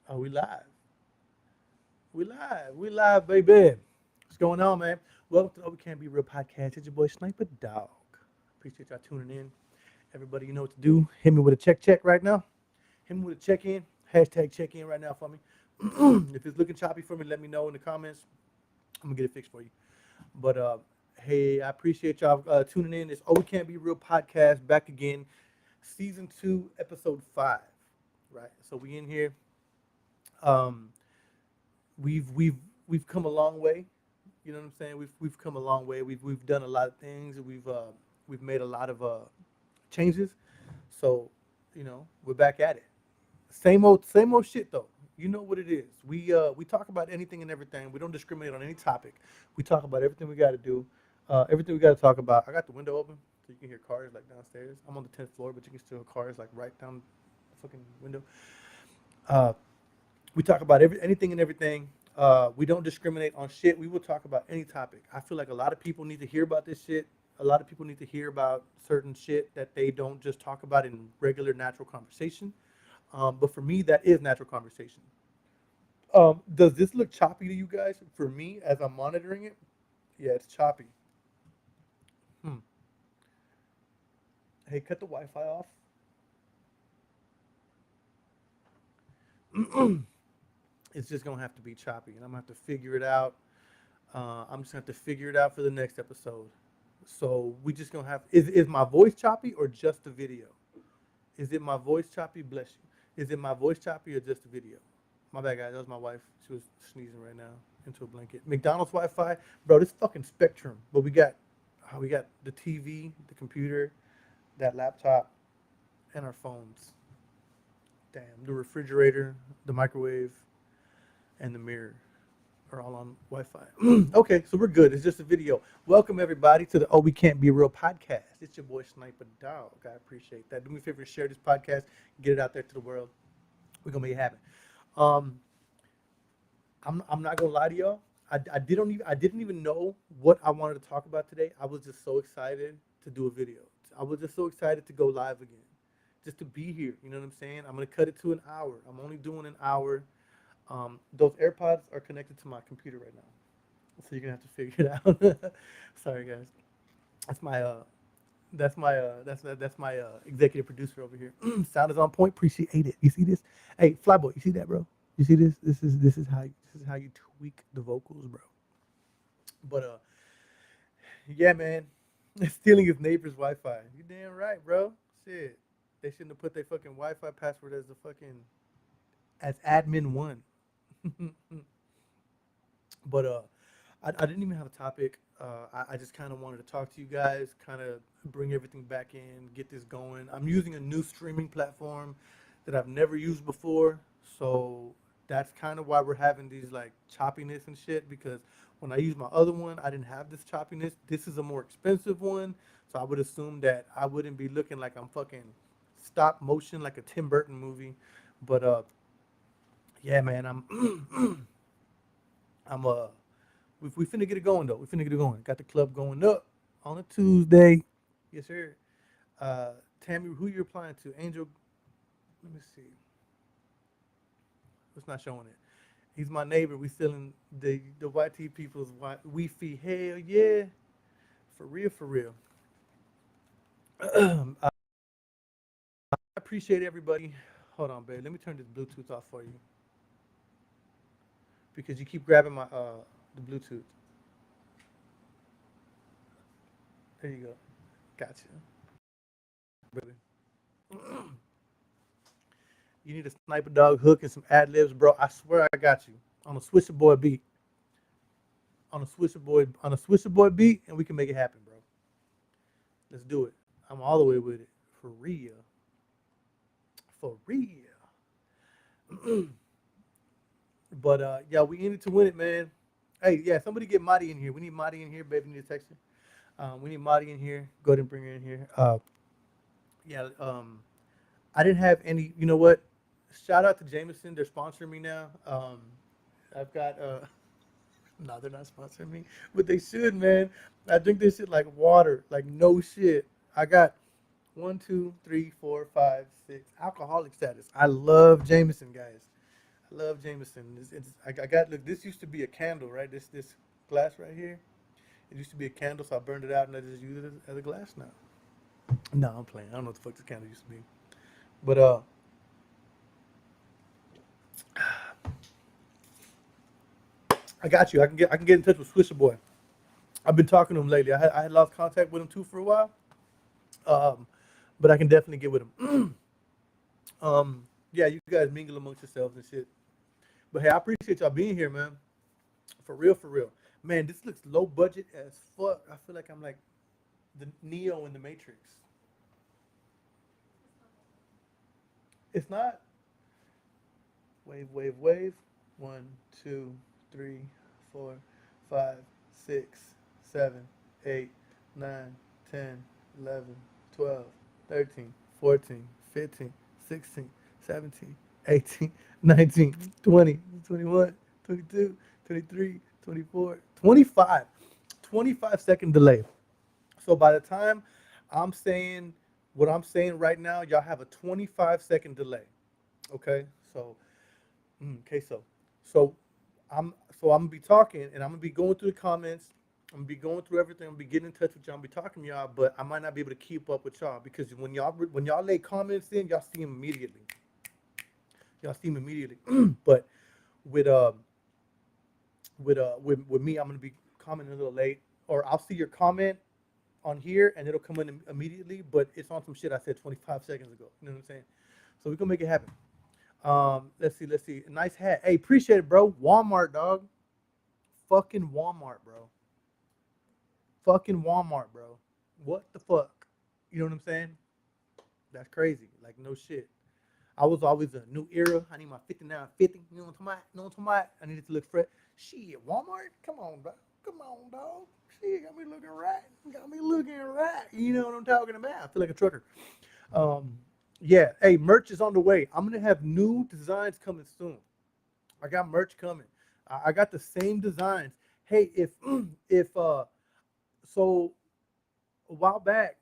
Oh, we live. We live. We live, baby. What's going on, man? Welcome to the We Can't Be Real podcast. It's your boy Sniper Dog. Appreciate y'all tuning in. Everybody, you know what to do. Hit me with a check right now. Hit me with a check in. Hashtag check in right now for me. If it's looking choppy for me, let me know in the comments. I'm gonna get it fixed for you. But hey, I appreciate y'all tuning in. It's We Can't Be Real podcast back again, season 2, episode 5. Right. So we in here. Um, we've come a long way. You know what I'm saying? We've come a long way. We've done a lot of things. We've made a lot of changes. So, we're back at it. Same old shit though. You know what it is. We talk about anything and everything. We don't discriminate on any topic. We talk about everything we got to do, everything we got to talk about. I got the window open so you can hear cars like downstairs. I'm on the 10th floor, but you can still hear cars like right down the fucking window. Uh, we talk about anything and everything. We don't discriminate on shit. We will talk about any topic. I feel like a lot of people need to hear about this shit. A lot of people need to hear about certain shit that they don't just talk about in regular natural conversation. But for me, that is natural conversation. Does this look choppy to you guys? For me, as I'm monitoring it, yeah, it's choppy. Hmm. Hey, cut the Wi-Fi off. It's just gonna have to be choppy, and I'm gonna have to figure it out. I'm just gonna have to figure it out for the next episode. So we just gonna have is my voice choppy or just the video? Is it my voice choppy? Bless you. Is it my voice choppy or just the video? My bad, guys. That was my wife. She was sneezing right now into a blanket. McDonald's Wi-Fi, bro. This fucking Spectrum. But we got the TV, the computer, that laptop, and our phones. Damn, the refrigerator, the microwave, and the mirror are all on Wi-Fi. Okay, so we're good. It's just a video. Welcome everybody to the We Can't Be Real podcast. It's your boy Sniper Dog. I appreciate that. Do me a favor, share this podcast, get it out there to the world. We're gonna make it happen. Um, I'm not gonna lie to y'all. I didn't even know what I wanted to talk about today. I was just so excited to do a video. I was just so excited to go live again, just to be here. You know what I'm saying? I'm gonna cut it to an hour. I'm only doing an hour. Those AirPods are connected to my computer right now, so you're gonna have to figure it out. Sorry, guys. That's my that's my executive producer over here. Sound is on point. Appreciate it. You see this? Hey, Flyboy, you see that, bro? You see this? This is how you tweak the vocals, bro. But yeah, man, stealing his neighbor's Wi-Fi. You damn right, bro. Shit, they shouldn't have put their fucking Wi-Fi password as the fucking as admin one. But I didn't even have a topic. I just kind of wanted to talk to you guys, kind of bring everything back in, get this going. I'm using a new streaming platform that I've never used before, so that's kind of why we're having these like choppiness and shit. Because when I used my other one, I didn't have this choppiness. This is a more expensive one, so I would assume that I wouldn't be looking like I'm fucking stop motion like a Tim Burton movie. But yeah, man, I'm we finna get it going though. We finna get it going. Got the club going up on a Tuesday. Yes, sir. Tammy, who you applying to? Angel. Let me see. It's not showing it. He's my neighbor. We selling the YT people's Wi-Fi. Hell yeah, for real, for real. I appreciate everybody. Hold on, babe. Let me turn this Bluetooth off for you because you keep grabbing my the Bluetooth. There you go. Gotcha, brother. You need a sniper dog hook and some ad libs, bro. I swear I got you on a Swisher Boy beat. On a Swisher Boy beat, and we can make it happen, bro. Let's do it. I'm all the way with it. For real. For real. But yeah, we in it to win it, man. Hey, yeah, somebody get Marty in here. We need Marty in here, baby. Need a text her. We need Marty in here. Go ahead and bring her in here. Yeah, I didn't have any. You know what? Shout out to Jameson. They're sponsoring me now. I've got. No, they're not sponsoring me, but they should, man. I drink this shit like water, like no shit. I got one, two, three, four, five, six alcoholic status. I love Jameson, guys. I love Jameson. I got look. This used to be a candle, right? This glass right here. It used to be a candle, so I burned it out and I just use it as a glass now. No, I'm playing. I don't know what the fuck this candle used to be, but I got you. I can get in touch with Swisher Boy. I've been talking to him lately. I had lost contact with him too for a while, um, but I can definitely get with him. Yeah, you guys mingle amongst yourselves and shit. But hey, I appreciate y'all being here, man. For real, for real. Man, this looks low budget as fuck. I feel like I'm like the Neo in the Matrix. It's not. Wave, wave, wave. One, two, three, 4, 5, 6, 7, 8, 9, 10, 11, 12, 13, 14, 15, 16, 17, 18, 19, 20, 21, 22, 23, 24, 25. 25-second delay. So by the time I'm saying what I'm saying right now, y'all have a 25-second delay. Okay? So okay, so I'm I'm gonna be talking and I'm gonna be going through the comments. I'm gonna be going through everything. I'm gonna be getting in touch with y'all. I'm gonna be talking to y'all, but I might not be able to keep up with y'all because when y'all lay comments in, y'all see them immediately. Y'all see them immediately. But with with me, I'm gonna be commenting a little late, or I'll see your comment on here and it'll come in immediately, but it's on some shit I said 25 seconds ago. You know what I'm saying? So we're gonna make it happen. Let's see. Nice hat. Hey, appreciate it, bro. Walmart, dog. Fucking Walmart, bro. Fucking Walmart, bro. What the fuck? You know what I'm saying? That's crazy. Like no shit. I was always a new era. I need my 5950. You know what I'm talking about? You know what I'm talking about? I needed to look fresh. Shit, Walmart? Come on, bro. Come on, dog. Shit, got me looking right. Got me looking right. You know what I'm talking about? I feel like a trucker. Um, yeah. Hey, merch is on the way. I'm gonna have new designs coming soon. I got merch coming. I got the same designs. Hey, if if so a while back,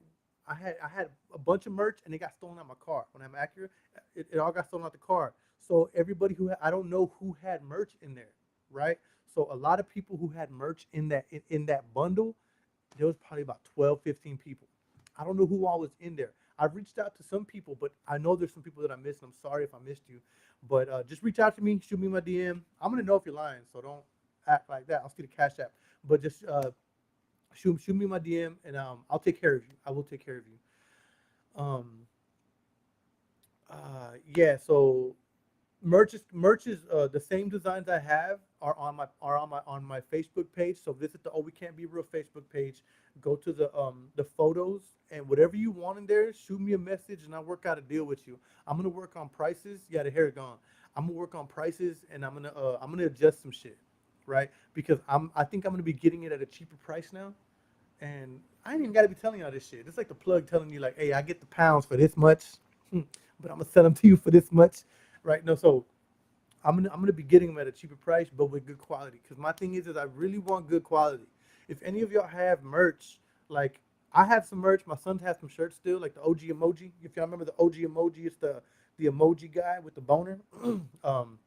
I had a bunch of merch and it got stolen out of my car. When I'm accurate, it all got stolen out the car. So everybody I don't know who had merch in there, right? So a lot of people who had merch in that bundle, there was probably about 12, 15 people. I don't know who all was in there. I've reached out to some people, but I know there's some people that I missed. I'm sorry if I missed you, but just reach out to me, shoot me my DM. I'm gonna know if you're lying, so don't act like that. I'll see the cash app, but just shoot me my DM, and I'll take care of you. I will take care of you. Yeah. So merch is the same designs I have are on my Facebook page. So visit the Oh We Can't Be Real Facebook page. Go to the photos and whatever you want in there. Shoot me a message and I'll work out a deal with you. I'm gonna work on prices. Yeah, the hair gone. I'm gonna work on prices and I'm gonna adjust some shit, right? Because I think I'm gonna be getting it at a cheaper price now. And I ain't even got to be telling y'all this shit. It's like the plug telling you, like, hey, I get the pounds for this much, but I'm gonna sell them to you for this much, right? No, so I'm gonna be getting them at a cheaper price, but with good quality. Because my thing is I really want good quality. If any of y'all have merch, like I have some merch. My son has some shirts still, like the OG emoji. If y'all remember the OG emoji, it's the emoji guy with the boner. um,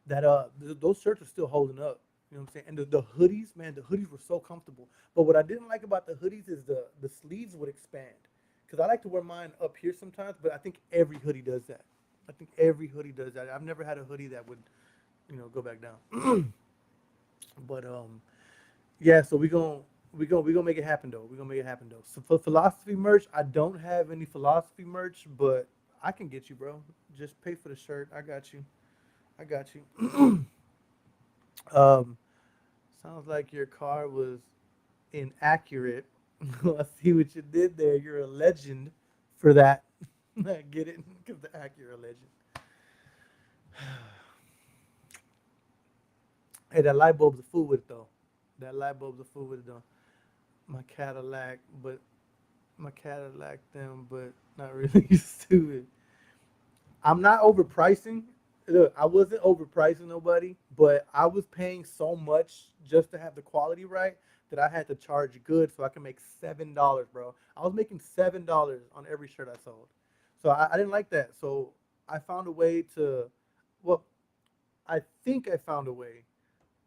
those shirts are still holding up. You know what I'm saying? And the hoodies, man, the hoodies were so comfortable. But what I didn't like about the hoodies is the sleeves would expand. Because I like to wear mine up here sometimes, but I think every hoodie does that. I think every hoodie does that. I've never had a hoodie that would, go back down. But yeah, so we gonna make it happen though. We gonna make it happen though. So for philosophy merch, I don't have any philosophy merch, but I can get you, bro. Just pay for the shirt. I got you. I got you. um, Sounds like your car was inaccurate. I see what you did there. You're a legend for that. I get it? Because the Acura legend. Hey, that light bulb's a fool with it though. That light bulb's a fool with it though. My Cadillac, but my Cadillac them, but not really used to it. I'm not overpricing. Look, I wasn't overpricing nobody, but I was paying so much just to have the quality right that I had to charge good so I can make $7, bro. I was making $7 on every shirt I sold, so I didn't like that. So I found a way to, well, I think I found a way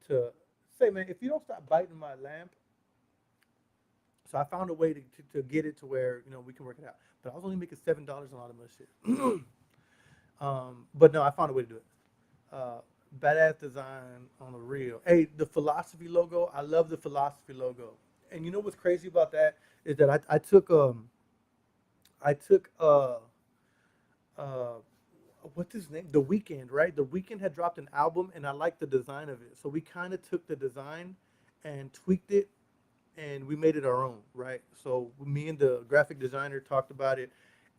to say, man, if you don't stop biting my lamp, so I found a way to get it to where we can work it out. But I was only making $7 on all of my shit. But no, I found a way to do it. Uh, Badass design on the reel. Hey, the philosophy logo. I love the philosophy logo. And you know what's crazy about that is that I took uh what's his name? The Weekend, right? The Weekend had dropped an album, and I liked the design of it. So we kind of took the design and tweaked it, and we made it our own, right? So me and the graphic designer talked about it,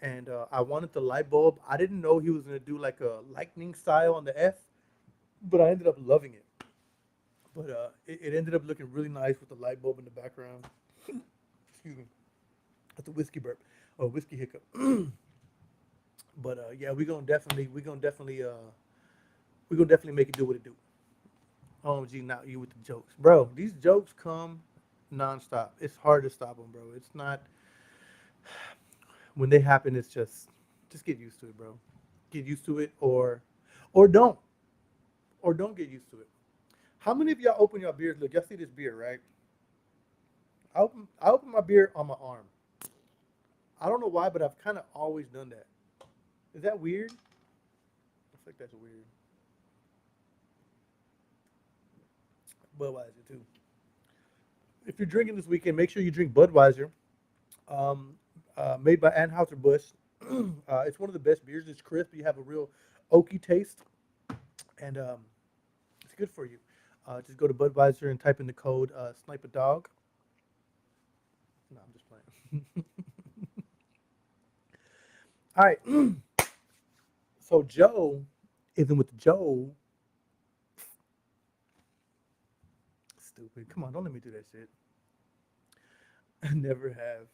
and I wanted the light bulb. I didn't know he was gonna do like a lightning style on the F, but I ended up loving it. But it ended up looking really nice with the light bulb in the background. Excuse me, that's a whiskey burp or whiskey hiccup. But yeah, we gonna definitely make it do what it do. OMG, not you with the jokes, bro. These jokes come nonstop. It's hard to stop them, bro. It's not when they happen. It's just get used to it, bro. Get used to it, or don't, or don't get used to it. How many of y'all open your beers? Look, y'all see this beer, right? I open my beer on my arm. I don't know why, but I've kind of always done that. Is that weird? I think that's weird. Budweiser too. If you're drinking this weekend, make sure you drink Budweiser, um, made by Anheuser Busch. It's one of the best beers. It's crisp. You have a real oaky taste, and it's good for you. Just go to Budweiser and type in the code Snipe a Dog. No, I'm just playing. All right. So Joe isn't with Joe. Stupid. Come on, don't let me do that shit. I never have.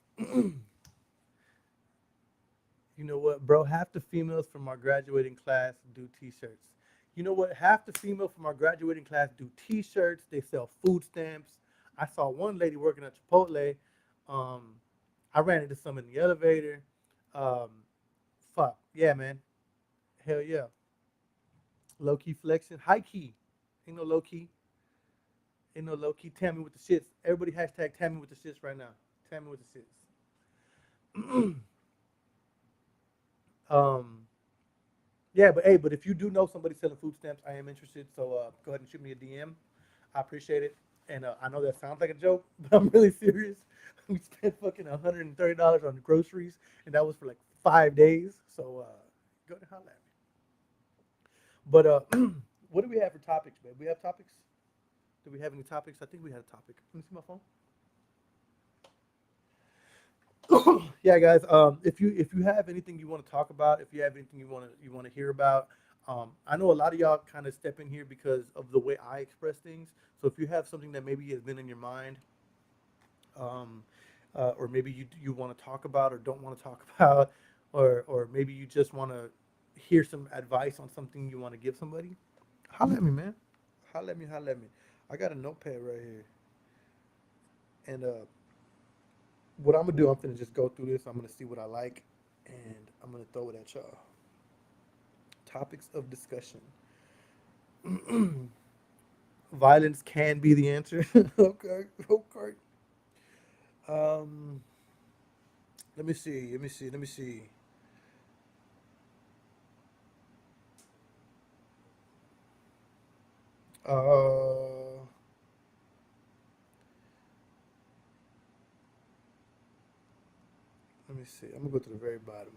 You know what, bro? Half the females from our graduating class do T-shirts. You know what? Half the females from our graduating class do T-shirts. They sell food stamps. I saw one lady working at Chipotle. Um, I ran into some in the elevator. Um, fuck yeah, man. Hell yeah. Low key flexing, high key. Ain't no low key. Ain't no low key. Tammy with the shits. Everybody hashtag Tammy with the shits right now. Tammy with the shits. um, Yeah, but hey, but if you do know somebody selling food stamps, I am interested. So go ahead and shoot me a DM. I appreciate it. And I know that sounds like a joke, but I'm really serious. We spent fucking $130 on groceries, and that was for like 5 days. So go ahead and holler at me. But what do we have for topics, man? We have topics? Do we have any topics? I think we had a topic. Let me see my phone. Yeah, guys. If you have anything you want to talk about, if you have anything you want to hear about, I know a lot of y'all kind of step in here because of the way I express things. So if you have something that maybe has been in your mind, um, or maybe you want to talk about or don't want to talk about, or maybe you just want to hear some advice on something you want to give somebody, holla at me, man. Holla at me. Holla at me. I got a notepad right here, and what I'm gonna do, I'm gonna just go through this. I'm gonna see what I like, and I'm gonna throw it at y'all. Topics of discussion. Violence can be the answer. Okay, okay. Um, let me see. Let me see. Let me see. Uh, let me see. I'm gonna go to the very bottom.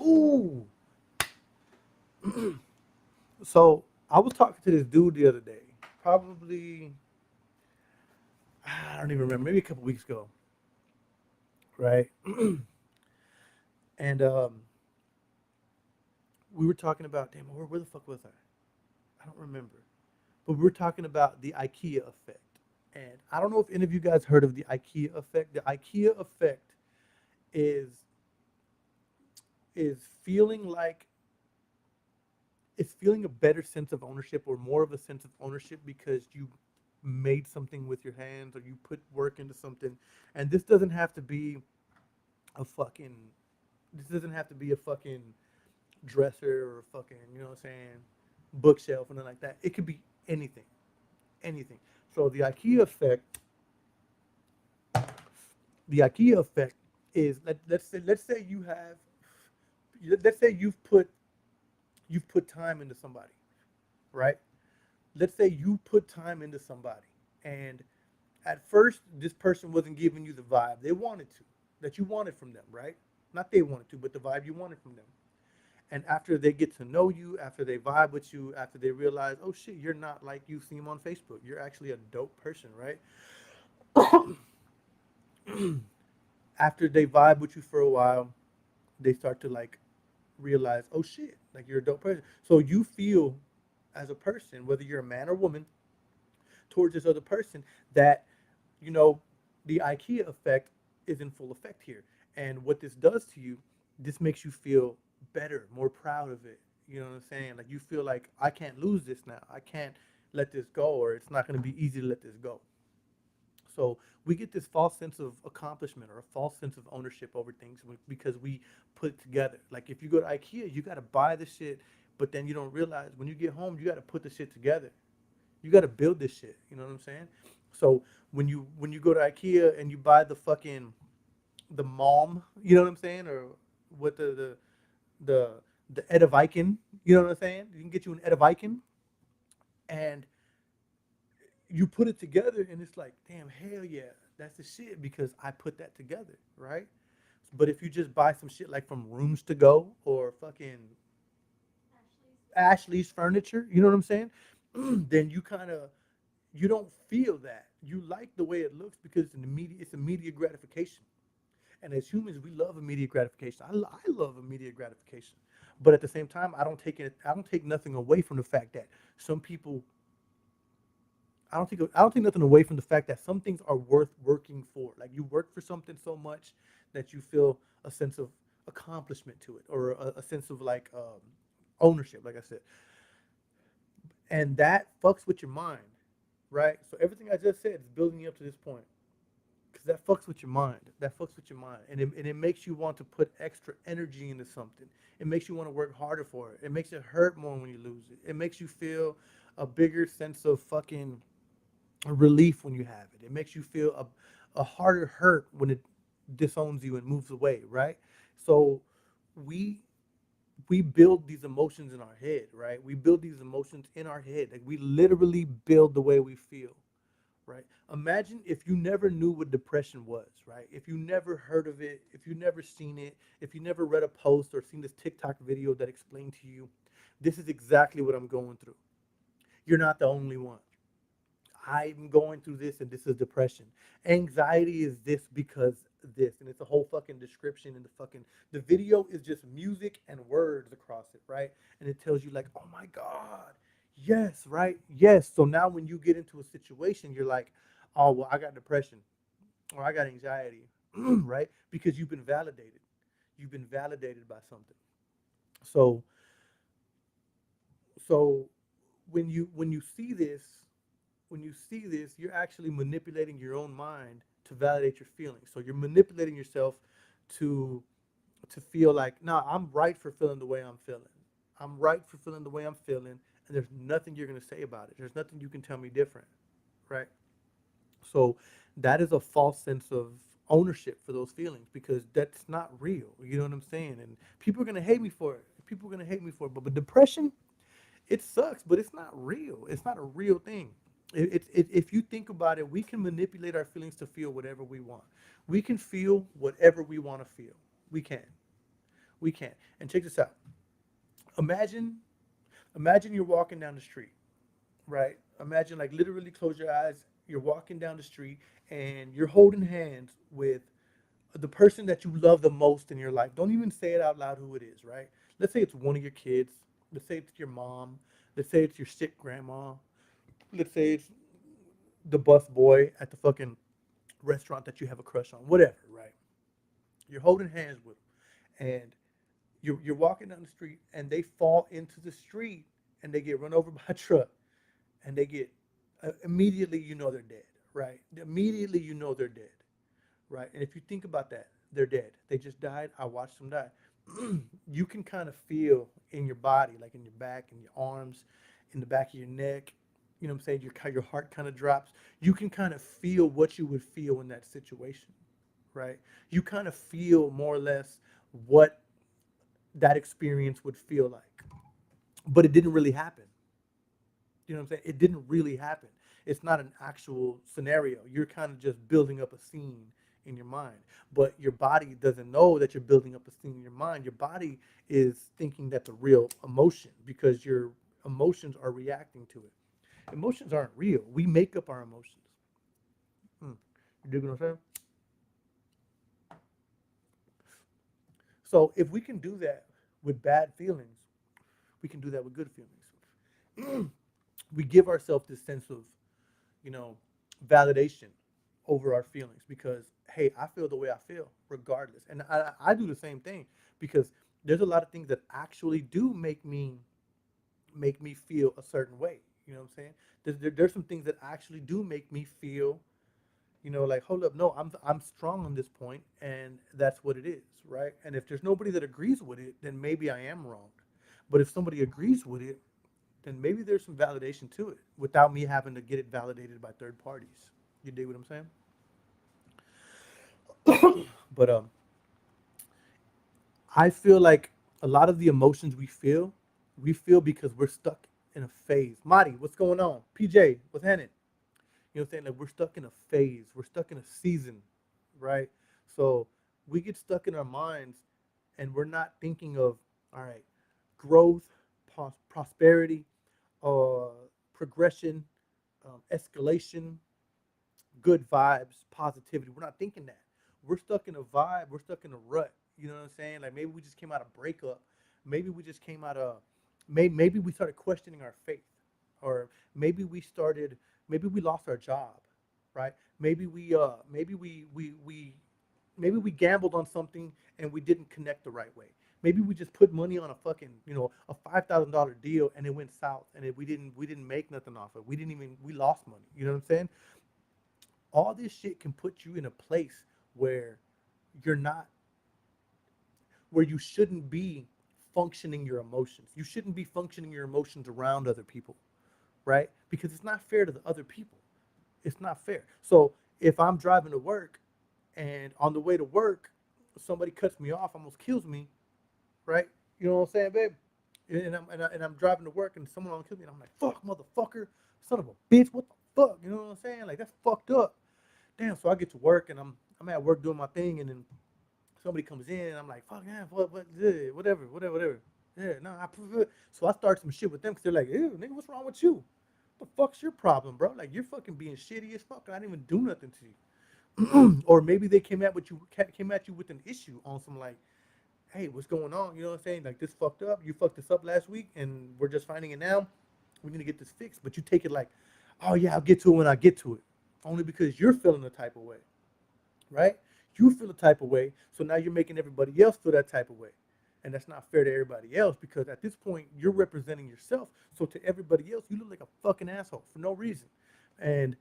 Ooh. So I was talking to this dude the other day. Probably I don't even remember. Maybe a couple weeks ago, right? And we were talking about, damn, where the fuck was I don't remember. But we were talking about the IKEA effect. And I don't know if any of you guys heard of the IKEA effect. The IKEA effect is is feeling like it's feeling a better sense of ownership or more of a sense of ownership because you made something with your hands or you put work into something. And a fucking this doesn't have to be a fucking dresser or fucking, you know what I'm saying, bookshelf and nothing like that. It could be anything, anything. So the IKEA effect is let's say you have let's say you've put time into somebody, right? Let's say you put time into somebody, and at first this person wasn't giving you the vibe they wanted to, that you wanted from them, right? Not they wanted to, but the vibe you wanted from them. And after they get to know you, after they vibe with you, after they realize, oh shit, you're not like you seem on Facebook. You're actually a dope person, right? After they vibe with you for a while, they start to like realize, oh shit, like you're a dope person. So you feel as a person, whether you're a man or woman, towards this other person, that you know the IKEA effect is in full effect here. And what this does to you, this makes you feel better, more proud of it. You know what I'm saying? Like you feel like I can't lose this now. I can't let this go, or it's not going to be easy to let this go. So we get this false sense of accomplishment or a false sense of ownership over things because we put it together. Like if you go to IKEA, you got to buy the shit, but then you don't realize when you get home, you got to put the shit together. You got to build this shit. You know what I'm saying? So when you go to IKEA and you buy the fucking the mom, you know what I'm saying, or what the the Ediviken, you know what I'm saying? You can get you an Ediviken, and you put it together, and it's like, damn, hell yeah, that's the shit because I put that together, right? But if you just buy some shit like from Rooms to Go or fucking Ashley's Furniture, you know what I'm saying? Then you kind of you don't feel that. You like the way it looks because it's immediate gratification. And as humans, we love immediate gratification. I love immediate gratification, but at the same time, I don't take nothing away from the fact that some people I don't take nothing away from the fact that some things are worth working for. Like you work for something so much that you feel a sense of accomplishment to it, or a sense of like ownership. Like I said, and that fucks with your mind, right? So everything I just said is building you up to this point, because that fucks with your mind. That fucks with your mind, and it makes you want to put extra energy into something. It makes you want to work harder for it. It makes it hurt more when you lose it. It makes you feel a bigger sense of fucking relief when you have it. It makes you feel a harder hurt when it disowns you and moves away, right? So we we build these emotions in our head, right? We build these emotions in our head. Like we literally build the way we feel, right? Imagine if you never knew what depression was, right? If you never heard of it, if you never seen it, if you never read a post or seen this TikTok video that explained to you, this is exactly what I'm going through. You're not the only one. I'm going through this and this is depression. Anxiety is this because this. And it's a whole fucking description and the video is just music and words across it, right? And it tells you like, oh my God, yes, right? Yes. So now when you get into a situation, you're like, oh well, I got depression or I got anxiety, right? Because you've been validated. You've been validated by something. So so when you see this, you're actually manipulating your own mind to validate your feelings. So you're manipulating yourself to feel like, nah, I'm right for feeling the way I'm feeling. I'm right for feeling the way I'm feeling, and there's nothing you're gonna say about it. There's nothing you can tell me different, right? So that is a false sense of ownership for those feelings because that's not real. You know what I'm saying? And people are gonna hate me for it. People are gonna hate me for it. But depression, it sucks, but it's not real. It's not a real thing. If you think about it, we can manipulate our feelings to feel whatever we want. We can feel whatever we want to feel. We can. We can. And check this out. Imagine, imagine you're walking down the street, right? Imagine like literally close your eyes. You're walking down the street and you're holding hands with the person that you love the most in your life. Don't even say it out loud who it is, right? Let's say it's one of your kids. Let's say it's your mom. Let's say it's your sick grandma. Let's say it's the bus boy at the fucking restaurant that you have a crush on, whatever, right? You're holding hands with them, and you're walking down the street, and they fall into the street, and they get run over by a truck, and they get immediately you know they're dead, right? Immediately you know they're dead, right? And if you think about that, they're dead. They just died. I watched them die. you can kind of feel in your body, like in your back, in your arms, in the back of your neck. You know what I'm saying? Your heart kind of drops. You can kind of feel what you would feel in that situation, right? You kind of feel more or less what that experience would feel like, but it didn't really happen. You know what I'm saying? It didn't really happen. It's not an actual scenario. You're kind of just building up a scene in your mind. But your body doesn't know that you're building up a scene in your mind. Your body is thinking that's a real emotion because your emotions are reacting to it. Emotions aren't real. We make up our emotions. Hmm. You dig what I'm saying? So if we can do that with bad feelings, we can do that with good feelings. We give ourselves this sense of, you know, validation over our feelings because, hey, I feel the way I feel regardless. And I do the same thing because there's a lot of things that actually do make me feel a certain way. You know what I'm saying? There's some things that actually do make me feel, like, hold up, no, I'm strong on this point, and that's what it is, right? And if there's nobody that agrees with it, then maybe I am wrong. But if somebody agrees with it, then maybe there's some validation to it without me having to get it validated by third parties. You dig what I'm saying? But I feel like a lot of the emotions we feel because we're stuck in a phase. Marty, what's going on? PJ, what's happening? You know what I'm saying? Like we're stuck in a phase. We're stuck in a season, right? So we get stuck in our minds and we're not thinking of, all right, growth, prosperity, uh, progression, escalation, good vibes, positivity. We're not thinking that. We're stuck in a vibe. We're stuck in a rut. You know what I'm saying? Like maybe we just came out of breakup. Maybe we just came out of. Maybe we started questioning our faith, or maybe we started. Maybe we lost our job, right? Maybe we gambled on something and we didn't connect the right way. Maybe we just put money on a fucking, a $5,000 deal and it went south and we didn't make nothing off it. We lost money. You know what I'm saying? All this shit can put you in a place where you're not where you shouldn't be functioning your emotions. You shouldn't be functioning your emotions around other people, right? Because it's not fair to the other people. It's not fair. So if I'm driving to work and on the way to work, somebody cuts me off, almost kills me, right? You know what I'm saying, babe? And I'm driving to work and someone almost kills me, and I'm like, fuck, motherfucker, son of a bitch, what the fuck? You know what I'm saying? Like that's fucked up. Damn. So I get to work and I'm at work doing my thing, and then somebody comes in and I'm like, fuck, yeah, what, yeah, whatever. Yeah, no, I prefer. So I start some shit with them because they're like, ew, nigga, what's wrong with you? What the fuck's your problem, bro? Like you're fucking being shitty as fuck. I didn't even do nothing to you. Or maybe they came at you with an issue on some like, hey, what's going on? You know what I'm saying? Like this fucked up. You fucked this up last week, and we're just finding it now. We need to get this fixed. But you take it like, oh yeah, I'll get to it when I get to it, only because you're feeling the type of way, right? You feel the type of way, so now you're making everybody else feel that type of way. And that's not fair to everybody else because at this point you're representing yourself. So to everybody else, you look like a fucking asshole for no reason. And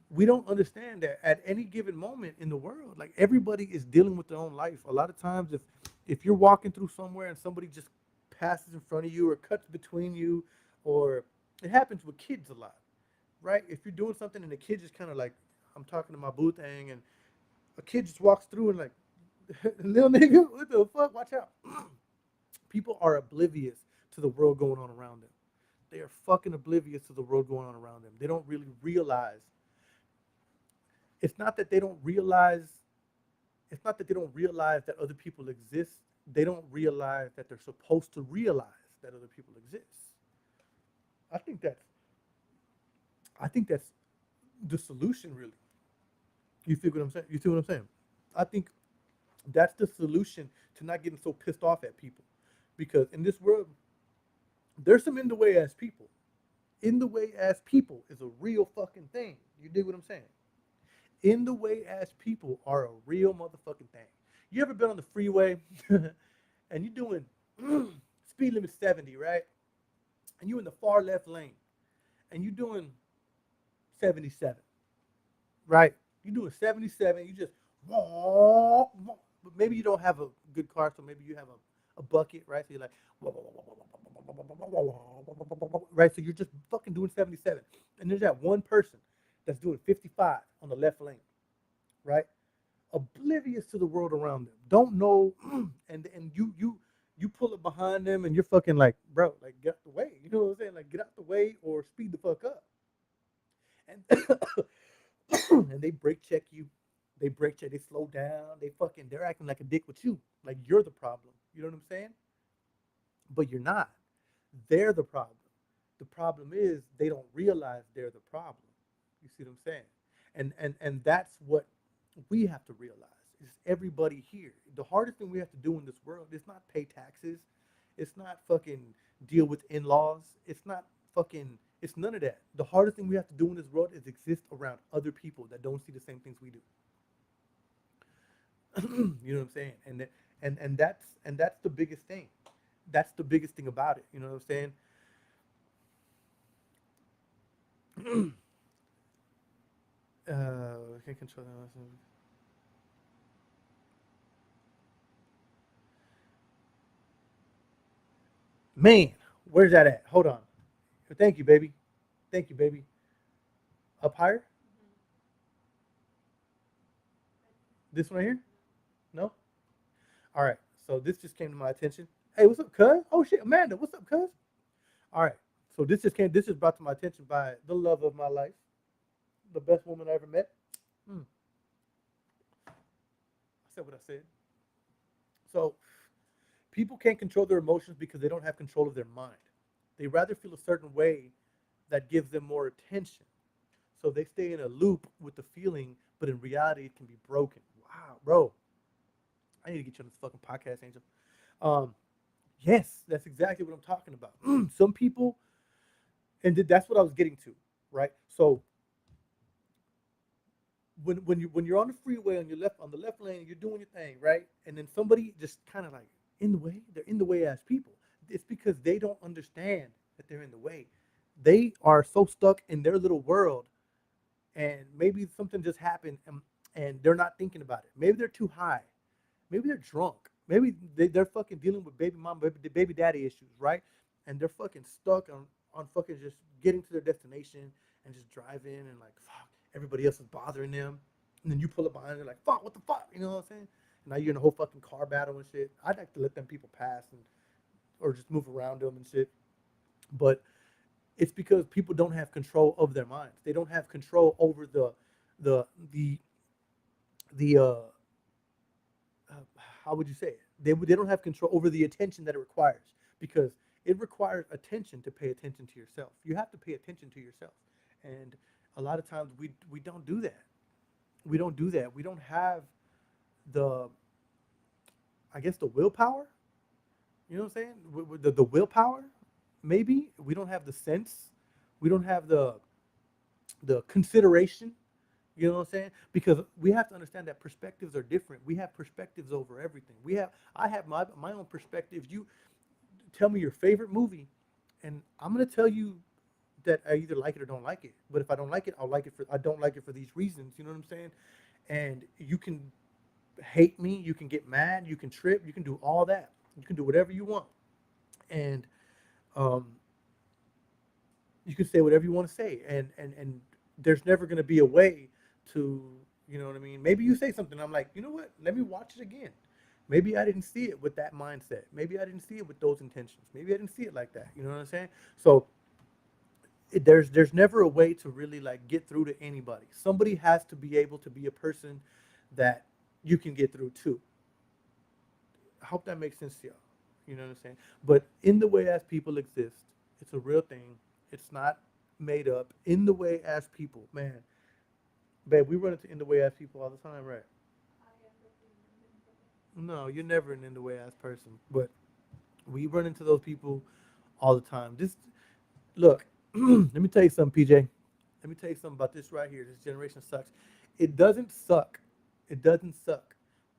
we don't understand that at any given moment in the world, like everybody is dealing with their own life. A lot of times if you're walking through somewhere and somebody just passes in front of you or cuts between you, or it happens with kids a lot, right? If you're doing something and the kid just kind of like, I'm talking to my boo thing, and a kid just walks through and like, little nigga, what the fuck? Watch out. People are oblivious to the world going on around them. They are fucking oblivious to the world going on around them. They don't really realize. It's not that they don't realize. It's not that they don't realize that other people exist. They don't realize that they're supposed to realize that other people exist. I think that's. I think that's the solution, really. You see what I'm saying? You see what I'm saying? I think that's the solution to not getting so pissed off at people. Because in this world, there's some in the way as people. In the way as people is a real fucking thing. You dig what I'm saying? In the way as people are a real motherfucking thing. You ever been on the freeway and you're doing speed limit 70, right? And you in the far left lane and you're doing 77, right? You're doing 77, you just walk, walk. But maybe you don't have a good car, so maybe you have a bucket, right? So you're like, right? So you're just fucking doing 77. And there's that one person that's doing 55 on the left lane, right? Oblivious to the world around them, don't know, and you pull up behind them and you're fucking like, bro, like get out the way. You know what I'm saying? Like get out the way or speed the fuck up. And and they brake check you. They brake check, they slow down, they're acting like a dick with you. Like you're the problem. You know what I'm saying? But you're not. They're the problem. The problem is they don't realize they're the problem. You see what I'm saying? And that's what we have to realize. Is everybody here. The hardest thing we have to do in this world is not pay taxes. It's not fucking deal with in-laws. It's not fucking it's none of that. The hardest thing we have to do in this world is exist around other people that don't see the same things we do. You know what I'm saying? And that's the biggest thing. That's the biggest thing about it. You know what I'm saying? I can't control that. Man, where's that at? Hold on. Thank you, baby. Thank you, baby. Up higher? This one right here? No? All right. So this just came to my attention. Hey, what's up, cuz? Oh shit, Amanda, what's up, cuz? All right. So this just brought to my attention by the love of my life, the best woman I ever met. I said what I said. So people can't control their emotions because they don't have control of their mind. They rather feel a certain way that gives them more attention. So they stay in a loop with the feeling, but in reality, it can be broken. Wow, bro. I need to get you on this fucking podcast, Angel. Um, yes, that's exactly what I'm talking about. Some people, and that's what I was getting to, right? So when you're on the freeway on the left lane, you're doing your thing, right? And then somebody just kind of like in the way. They're in the way as people. It's because they don't understand that they're in the way. They are so stuck in their little world, and maybe something just happened, and they're not thinking about it. Maybe they're too high. Maybe they're drunk. Maybe they're fucking dealing with baby mom, baby daddy issues, right? And they're fucking stuck on fucking just getting to their destination and just driving and like fuck, everybody else is bothering them. And then you pull up behind them like fuck, what the fuck, you know what I'm saying? And now you're in a whole fucking car battle and shit. I'd like to let them people pass and or just move around them and shit. But it's because people don't have control of their minds. They don't have control over the the the uh, how would you say it? They don't have control over the attention that it requires because it requires attention to pay attention to yourself. You have to pay attention to yourself, and a lot of times we don't do that. We don't do that. We don't have the I guess the willpower. You know what I'm saying? The willpower. Maybe we don't have the sense. We don't have the consideration. You know what I'm saying? Because we have to understand that perspectives are different. We have perspectives over everything. I have my own perspective. You tell me your favorite movie, and I'm gonna tell you that I either like it or don't like it. But if I don't like it, I don't like it for these reasons. You know what I'm saying? And you can hate me, you can get mad, you can trip, you can do all that. You can do whatever you want, and um, you can say whatever you want to say, and there's never going to be a way to, you know what I mean. Maybe you say something, I'm like, you know what, let me watch it again. Maybe I didn't see it with that mindset. Maybe I didn't see it with those intentions. Maybe I didn't see it like that. You know what I'm saying? So there's never a way to really like get through to anybody. Somebody has to be able to be a person that you can get through to. I hope that makes sense to y'all. You know what I'm saying? But in the way as people exist, it's a real thing. It's not made up. In the way as people, man, babe, we run into in the way as people all the time, right? No, you're never an in the way as person, but we run into those people all the time. Just look, let me tell you something, PJ. Let me tell you something about this right here. This generation sucks. It doesn't suck. It doesn't suck.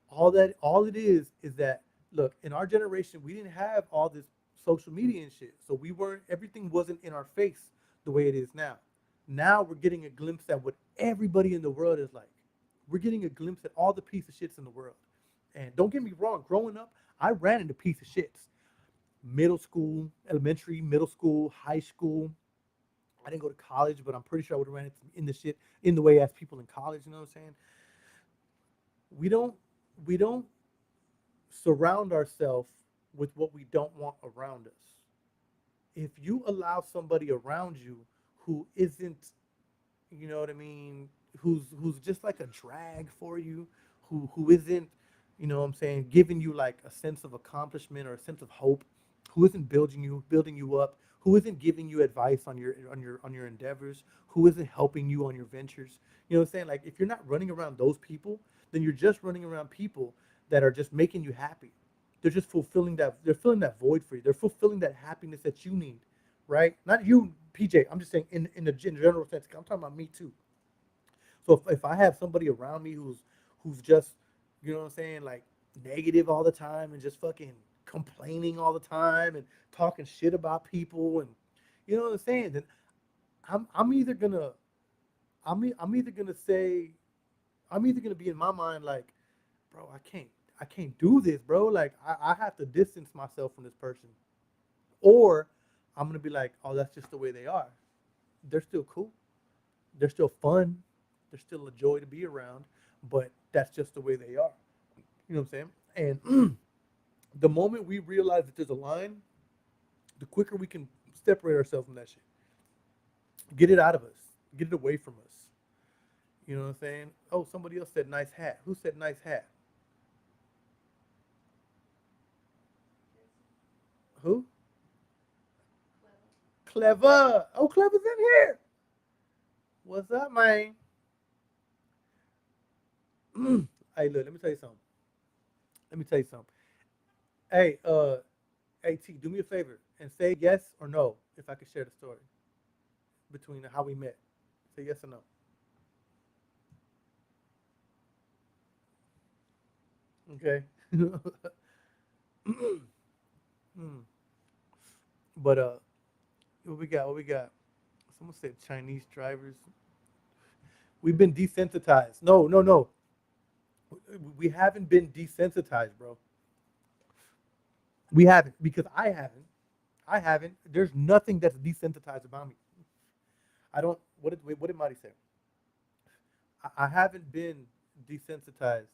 All it is that look, in our generation, we didn't have all this social media and shit. So we weren't everything wasn't in our face the way it is now. Now we're getting a glimpse at what everybody in the world is like. We're getting a glimpse at all the piece of shits in the world. And don't get me wrong, growing up, I ran into piece of shits. Middle school, elementary, middle school, high school. I didn't go to college, but I'm pretty sure I would have ran in the shit in the way as people in college. You know what I'm saying? We don't we don't surround ourselves with what we don't want around us. If you allow somebody around you who isn't, you know what I mean, who's just like a drag for you, who isn't, you know what I'm saying, giving you like a sense of accomplishment or a sense of hope, who isn't building you up, who isn't giving you advice on your endeavors, who isn't helping you on your ventures. You know what I'm saying? Like if you're not running around those people, then you're just running around people that are just making you happy. They're just fulfilling that. They're filling that void for you. They're fulfilling that happiness that you need, right? Not you, PJ. I'm just saying in the general sense. I'm talking about me too. So if I have somebody around me who's just, you know what I'm saying, like negative all the time and just fucking complaining all the time and talking shit about people and you know what I'm saying, then I'm either gonna I'm either gonna say I'm either gonna be in my mind like, bro, I can't do this, bro. Like I have to distance myself from this person. Or I'm gonna be like, oh, that's just the way they are. They're still cool. They're still fun. They're still a joy to be around, but that's just the way they are. You know what I'm saying? And the moment we realize that there's a line, the quicker we can separate ourselves from that shit. Get it out of us. Get it away from us. You know what I'm saying? Oh, somebody else said nice hat. Who said nice hat? Who? Clever. Oh, Clever's in here. What's up, man? Hey, look, let me tell you something. Let me tell you something. Hey, AT, do me a favor and say yes or no if I could share the story between how we met. Say yes or no. Okay. Hmm. But what we got? What we got? Someone said Chinese drivers. We've been desensitized. No, no, no. We haven't been desensitized, bro. We haven't because I haven't. I haven't. There's nothing that's desensitized about me. I don't. What did Marty say? I haven't been desensitized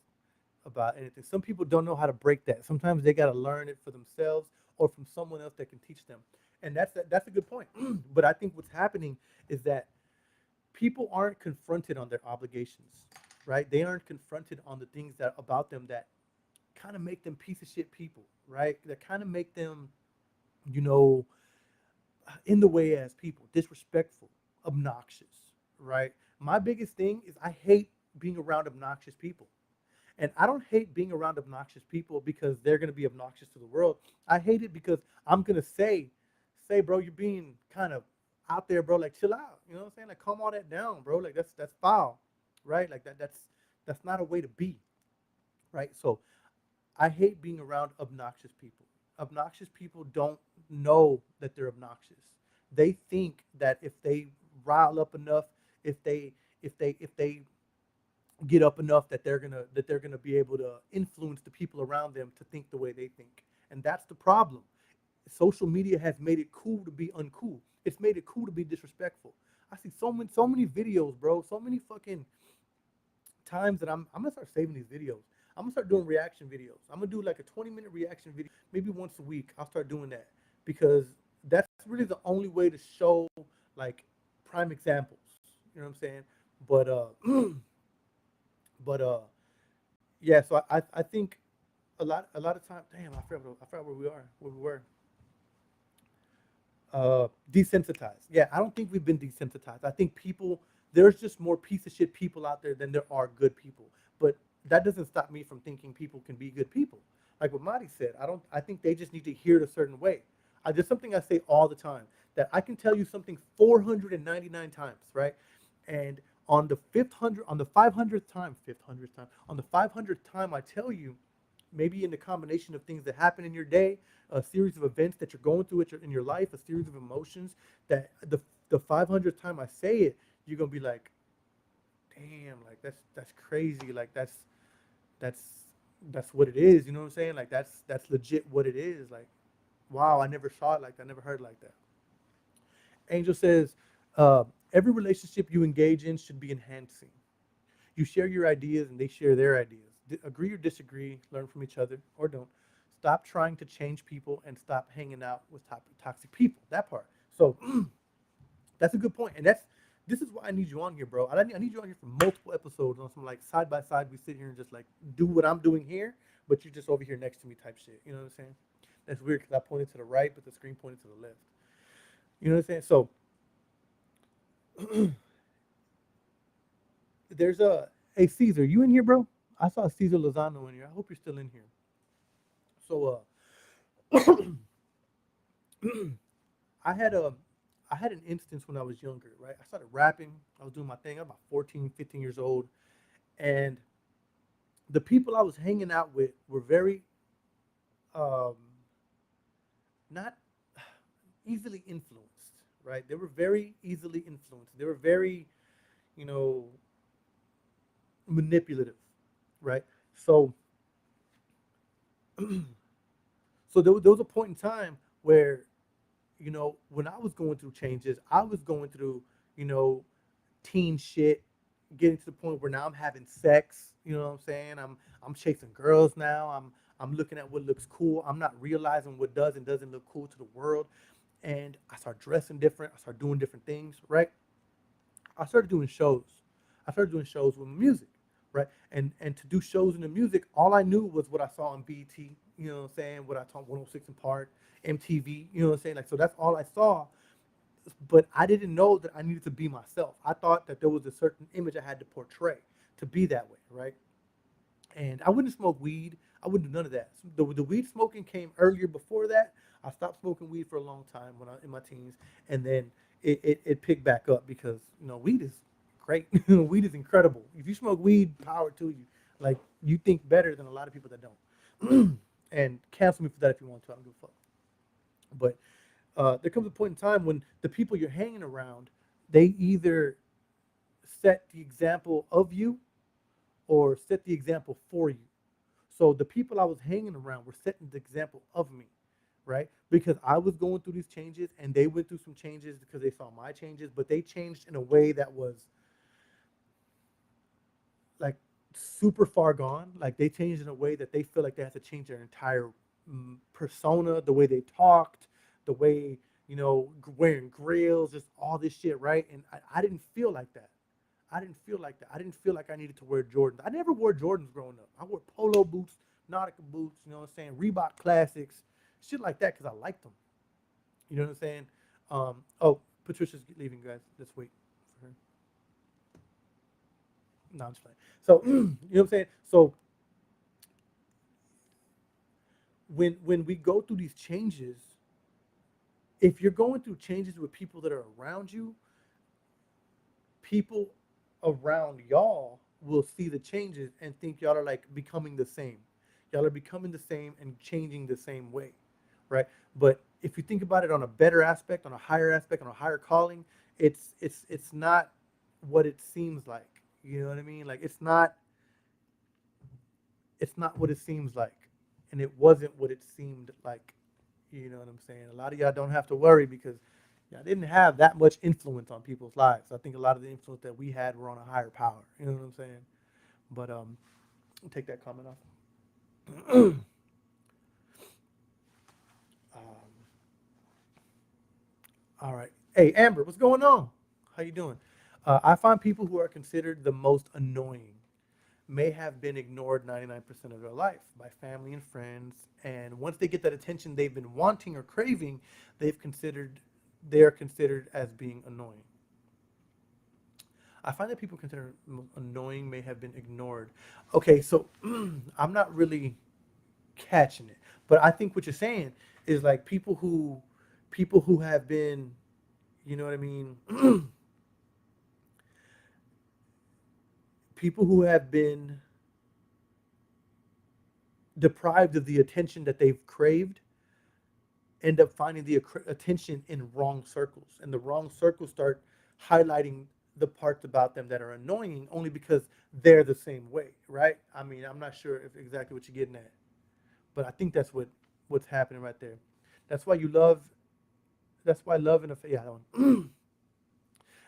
about anything. Some people don't know how to break that. Sometimes they got to learn it for themselves or from someone else that can teach them. And that's a good point. But I think what's happening is that people aren't confronted on their obligations, right? They aren't confronted on the things that about them that kind of make them piece of shit people, right? That kind of make them, you know, in the way as people, disrespectful, obnoxious, right? My biggest thing is I hate being around obnoxious people. And I don't hate being around obnoxious people because they're going to be obnoxious to the world. I hate it because I'm going to say, bro, you're being kind of out there, bro. Like, chill out. You know what I'm saying? Like, calm all that down, bro. Like, that's foul, right? Like that's not a way to be, right? So I hate being around obnoxious people. Obnoxious people don't know that they're obnoxious. They think that if they rile up enough, if they if they get up enough that they're gonna be able to influence the people around them to think the way they think. And that's the problem. Social media has made it cool to be uncool. It's made it cool to be disrespectful. I see so many videos, bro. So many fucking times that I'm gonna start saving these videos. I'm gonna start doing reaction videos. I'm gonna do like a 20-minute reaction video, maybe once a week. I'll start doing that because that's really the only way to show like prime examples. You know what I'm saying? But but yeah. So I think a lot of time. Damn, I forgot where we were. Desensitized. Yeah, I don't think we've been desensitized. I think people there's just more piece of shit people out there than there are good people. But that doesn't stop me from thinking people can be good people. Like what Marty said, I think they just need to hear it a certain way. There's something I say all the time that I can tell you something 499 times, right? And on the 500th time, 500th time, on the 500th time I tell you, maybe in the combination of things that happen in your day, a series of events that you're going through in your life, a series of emotions that the 500th time I say it, you're gonna be like, damn, like that's crazy, like that's that's what it is. You know what I'm saying? Like that's legit what it is. Like, wow, I never saw it like that. I never heard it like that. Angel says, uh, every relationship you engage in should be enhancing. You share your ideas and they share their ideas. Agree or disagree, learn from each other or don't. Stop trying to change people and stop hanging out with toxic people. That part. So that's a good point. And this is why I need you on here, bro. I need you on here for multiple episodes on some like side by side. We sit here and just like do what I'm doing here, but you're just over here next to me type shit. You know what I'm saying? That's weird because I pointed to the right, but the screen pointed to the left. You know what I'm saying? So there's a hey Caesar, you in here, bro? I saw Caesar Lozano in here. I hope you're still in here. So I had a I had an instance when I was younger, right? I started rapping. I was doing my thing. I was about 14, 15 years old, and the people I was hanging out with were very um, not easily influenced, right? They were very easily influenced. They were very, you know, manipulative, right? So there was a point in time where, when I was going through changes, I was going through, you know, teen shit, getting to the point where now I'm having sex. You know what I'm saying? I'm chasing girls now. I'm looking at what looks cool. I'm not realizing what does and doesn't look cool to the world. And I start dressing different. I start doing different things, right? I started doing shows. I started doing shows with music, right? And to do shows in the music, all I knew was what I saw on BT, you know what I'm saying? What I saw 106 in Park, MTV, you know what I'm saying? Like, so that's all I saw. But I didn't know that I needed to be myself. I thought that there was a certain image I had to portray to be that way, right? And I wouldn't smoke weed. I wouldn't do none of that. The weed smoking came earlier before that. I stopped smoking weed for a long time when I in my teens, and then it picked back up because weed is great. Weed is incredible. If you smoke weed, power to you. Like you think better than a lot of people that don't. And cancel me for that if you want to. I don't give a fuck. But there comes a point in time when the people you're hanging around, they either set the example of you or set the example for you. So the people I was hanging around were setting the example of me, right? Because I was going through these changes and they went through some changes because they saw my changes, but they changed in a way that was like super far gone. Like they changed in a way that they feel like they had to change their entire persona, the way they talked, the way, wearing grills, just all this shit, right? And I didn't feel like that. I didn't feel like that. I didn't feel like I needed to wear Jordans. I never wore Jordans growing up. I wore polo boots, Nautica boots, you know what I'm saying? Reebok classics, shit like that because I liked them. You know what I'm saying? Oh, Patricia's leaving, guys. Let's wait for her. No, I'm just playing. So, you know what I'm saying? So, when we go through these changes, if you're going through changes with people that are around you, people around y'all will see the changes and think y'all are like becoming the same. Y'all are becoming the same and changing the same way, right? But if you think about it on a better aspect, on a higher aspect, on a higher calling, it's not what it seems like. You know what I mean? Like it's not what it seems like, and it wasn't what it seemed like. You know what I'm saying? A lot of y'all don't have to worry because y'all didn't have that much influence on people's lives. I think a lot of the influence that we had were on a higher power. You know what I'm saying? But I'll take that comment off. All right. Hey, Amber, what's going on? How you doing? I find people who are considered the most annoying may have been ignored 99% of their life by family and friends, and once they get that attention they've been wanting or craving, they've considered they are considered as being annoying. I find that people considered annoying may have been ignored. Okay, so I'm not really catching it, but I think what you're saying is like people who have been, you know what I mean, people who have been deprived of the attention that they've craved end up finding the attention in wrong circles, and the wrong circles start highlighting the parts about them that are annoying only because they're the same way, right? I mean, I'm not sure if exactly what you're getting at, but I think that's what's happening right there. That's why you love. That's why love and yeah, that one.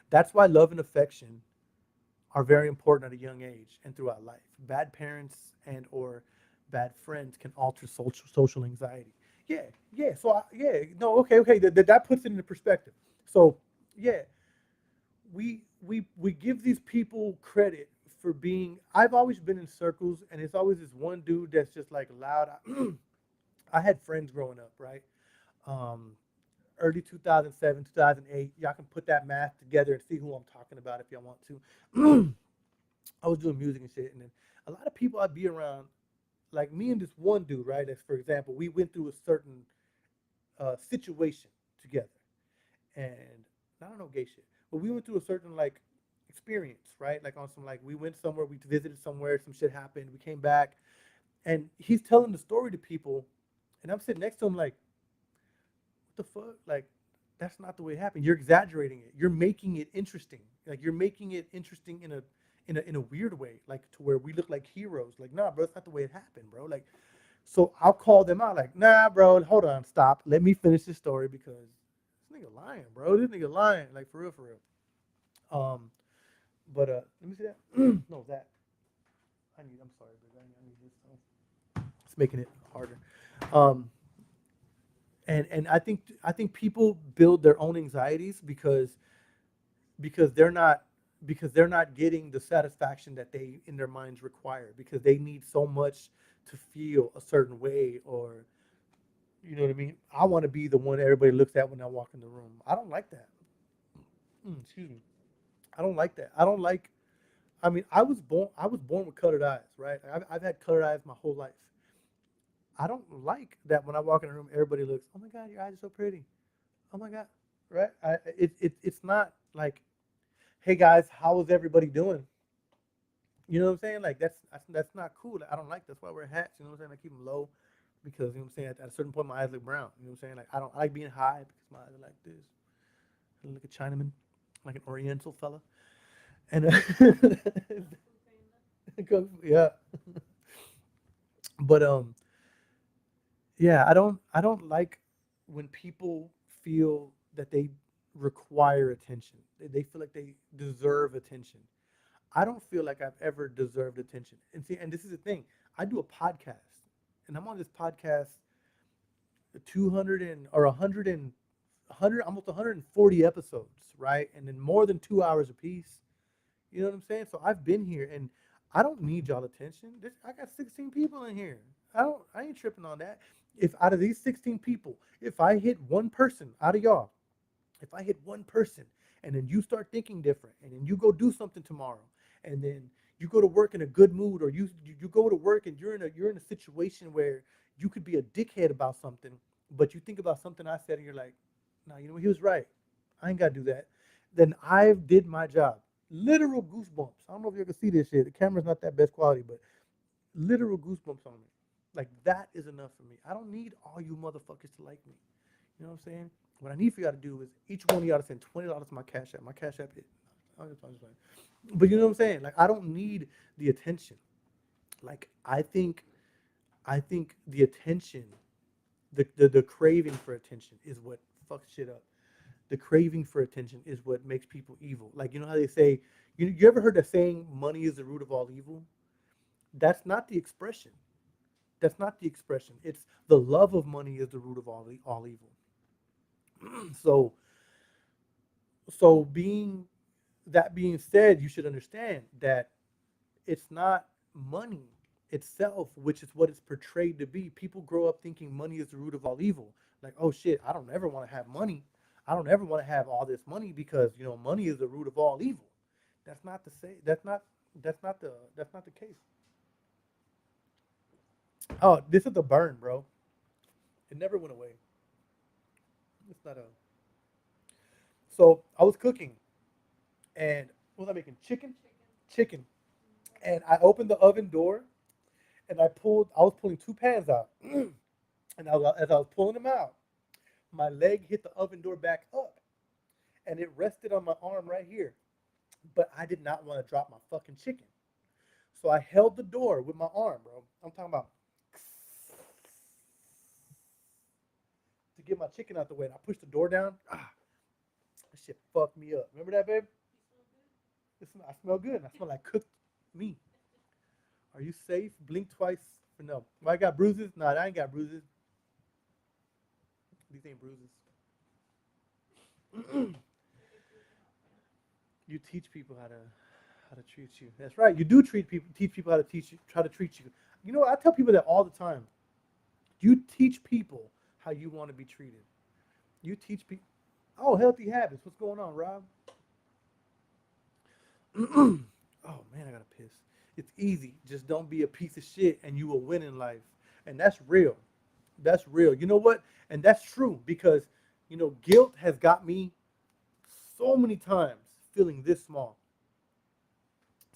That's why love and affection are very important at a young age and throughout life. Bad parents and or bad friends can alter social anxiety. Yeah, yeah. So yeah, no, okay, okay. That puts it into perspective. So yeah, we give these people credit for being. I've always been in circles, and it's always this one dude that's just like loud. I had friends growing up, right? Um, Early 2007, 2008. Y'all can put that math together and see who I'm talking about if y'all want to. I was doing music and shit, and then a lot of people I'd be around, like me and this one dude, right? As for example, we went through a certain situation together, and I don't know gay shit, but we went through a certain like experience, right? Like on some like we went somewhere, we visited somewhere, some shit happened, we came back, and he's telling the story to people, and I'm sitting next to him like, what the fuck? Like, that's not the way it happened. You're exaggerating it. You're making it interesting. Like you're making it interesting in a weird way, like to where we look like heroes. Like, nah, bro, that's not the way it happened, bro. Like, so I'll call them out, like, nah, bro, hold on, stop. Let me finish this story because this nigga lying, bro. This nigga lying, like for real, for real. Um, but let me see that. No, that. I'm sorry, but I need this. It's making it harder. Um, and I think people build their own anxieties because they're not because they're not getting the satisfaction that they in their minds require because they need so much to feel a certain way or you know what I mean. I want to be the one everybody looks at when I walk in the room. I don't like that. Excuse me. I don't like that. I don't like. I mean, I was born with colored eyes, right? I've had colored eyes my whole life. I don't like that when I walk in a room, everybody looks. Oh my God, your eyes are so pretty. Oh my God, right? It's not like, hey guys, how is everybody doing? You know what I'm saying? Like that's not cool. I don't like. That's why I wear hats. You know what I'm saying? I keep them low because you know what I'm saying. At a certain point, my eyes look brown. You know what I'm saying? Like I like being high because my eyes are like this. I look like a Chinaman, like an Oriental fella. And yeah, but yeah, I don't like when people feel that they require attention. They feel like they deserve attention. I don't feel like I've ever deserved attention. And see, and this is the thing. I do a podcast, and I'm on this podcast 200 and or 100 and 100 almost 140 episodes, right? And then more than 2 hours a piece. You know what I'm saying? So I've been here, and I don't need y'all attention. I got 16 people in here. I ain't tripping on that. If out of these 16 people, if I hit one person out of y'all, if I hit one person and then you start thinking different and then you go do something tomorrow and then you go to work in a good mood or you go to work and you're in a situation where you could be a dickhead about something, but you think about something I said and you're like, nah, you know he was right. I ain't gotta do that. Then I did my job. Literal goosebumps. I don't know if you can see this shit. The camera's not that best quality, but literal goosebumps on me. Like that is enough for me. I don't need all you motherfuckers to like me. You know what I'm saying? What I need for y'all to do is each one of y'all to send $20 to my Cash App. My Cash App hit. I'm just playing. But you know what I'm saying? Like I don't need the attention. Like I think the attention, the craving for attention is what fucks shit up. The craving for attention is what makes people evil. Like you know how they say, you ever heard the saying, "Money is the root of all evil"? That's not the expression. That's not the expression. It's the love of money is the root of all evil. So being that being said, you should understand that it's not money itself, which is what it's portrayed to be. People grow up thinking money is the root of all evil. Like, oh shit, I don't ever want to have money. I don't ever want to have all this money because money is the root of all evil. That's not the say. That's not the case. Oh, this is a burn, bro. It never went away. It's not a. So I was cooking, and what was I making? Chicken. And I opened the oven door, and I was pulling two pans out, and as I was pulling them out, my leg hit the oven door back up, and it rested on my arm right here. but I did not want to drop my fucking chicken. So I held the door with my arm, bro. I'm talking about to get my chicken out the way. And I pushed the door down. That shit fucked me up. Remember that, babe? I smell good. I smell like cooked meat. Are you safe? Blink twice for no. Well, I got bruises? Nah, I ain't got bruises. These ain't bruises. You teach people how to treat you. That's right. You do treat people, teach people how to try to treat you. You know, I tell people that all the time. You teach people how you want to be treated. You teach people. Oh, healthy habits. What's going on, Rob? Oh man, I gotta piss. It's easy. Just don't be a piece of shit, and you will win in life. And that's real. That's real. You know what? And that's true because guilt has got me so many times feeling this small.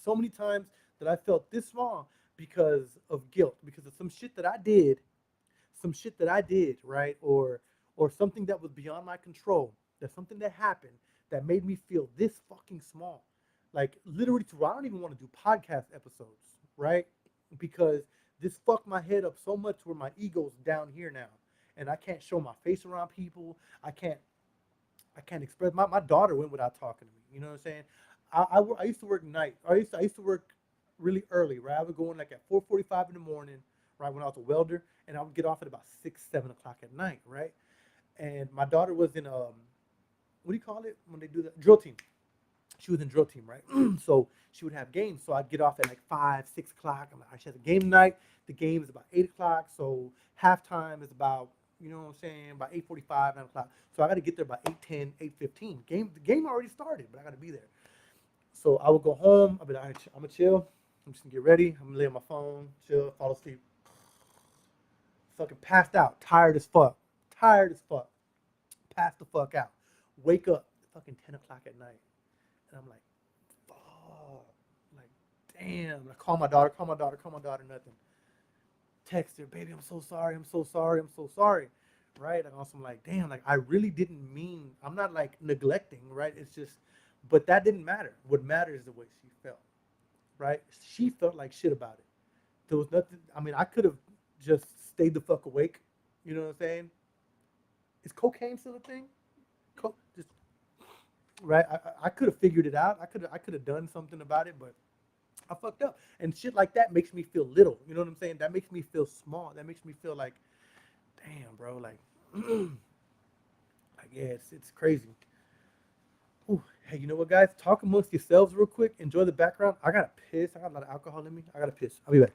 So many times that I felt this small because of guilt, because of some shit that I did, right? Or something that was beyond my control. That's something that happened that made me feel this fucking small. Like literally to where I don't even want to do podcast episodes, right? Because this fucked my head up so much where my ego's down here now. And I can't show my face around people. I can't express. My daughter went without talking to me. You know what I'm saying? I used to work night. I used to work really early, right? I would go in like at 4:45 in the morning, right, when I was a welder, and I would get off at about 6, 7 o'clock at night, right? And my daughter was in what do you call it when they do that, drill team? She was in drill team, right? So she would have games. So I'd get off at like 5, 6 o'clock. I'm like, she has a game tonight. The game is about 8 o'clock. So halftime is about, you know what I'm saying, about 8:45, 9 o'clock. So I got to get there by 8:10, 8:15. The game already started, but I got to be there. So I would go home. I'd be like, all right, I'm gonna chill. I'm just gonna get ready. I'm gonna lay on my phone, chill, fall asleep. Fucking passed out, tired as fuck, tired as fuck, passed the fuck out. Wake up, fucking 10 o'clock at night, and I'm like, fuck, like, damn. And I call my daughter, nothing. Text her, baby, I'm so sorry, I'm so sorry, I'm so sorry, right? And also I'm like, damn, like I really didn't mean. I'm not like neglecting, right? It's just, but that didn't matter. What matters is the way she felt, right? She felt like shit about it. There was nothing. I mean, I could have just stayed the fuck awake. You know what I'm saying? Is cocaine still a thing? Just right. I could have figured it out. I could have done something about it, but I fucked up. And shit like that makes me feel little. You know what I'm saying? That makes me feel small. That makes me feel like, damn, bro. Like, like yeah, it's crazy. Ooh, hey, you know what, guys? Talk amongst yourselves real quick. Enjoy the background. I gotta piss. I got a lot of alcohol in me. I gotta piss. I'll be back.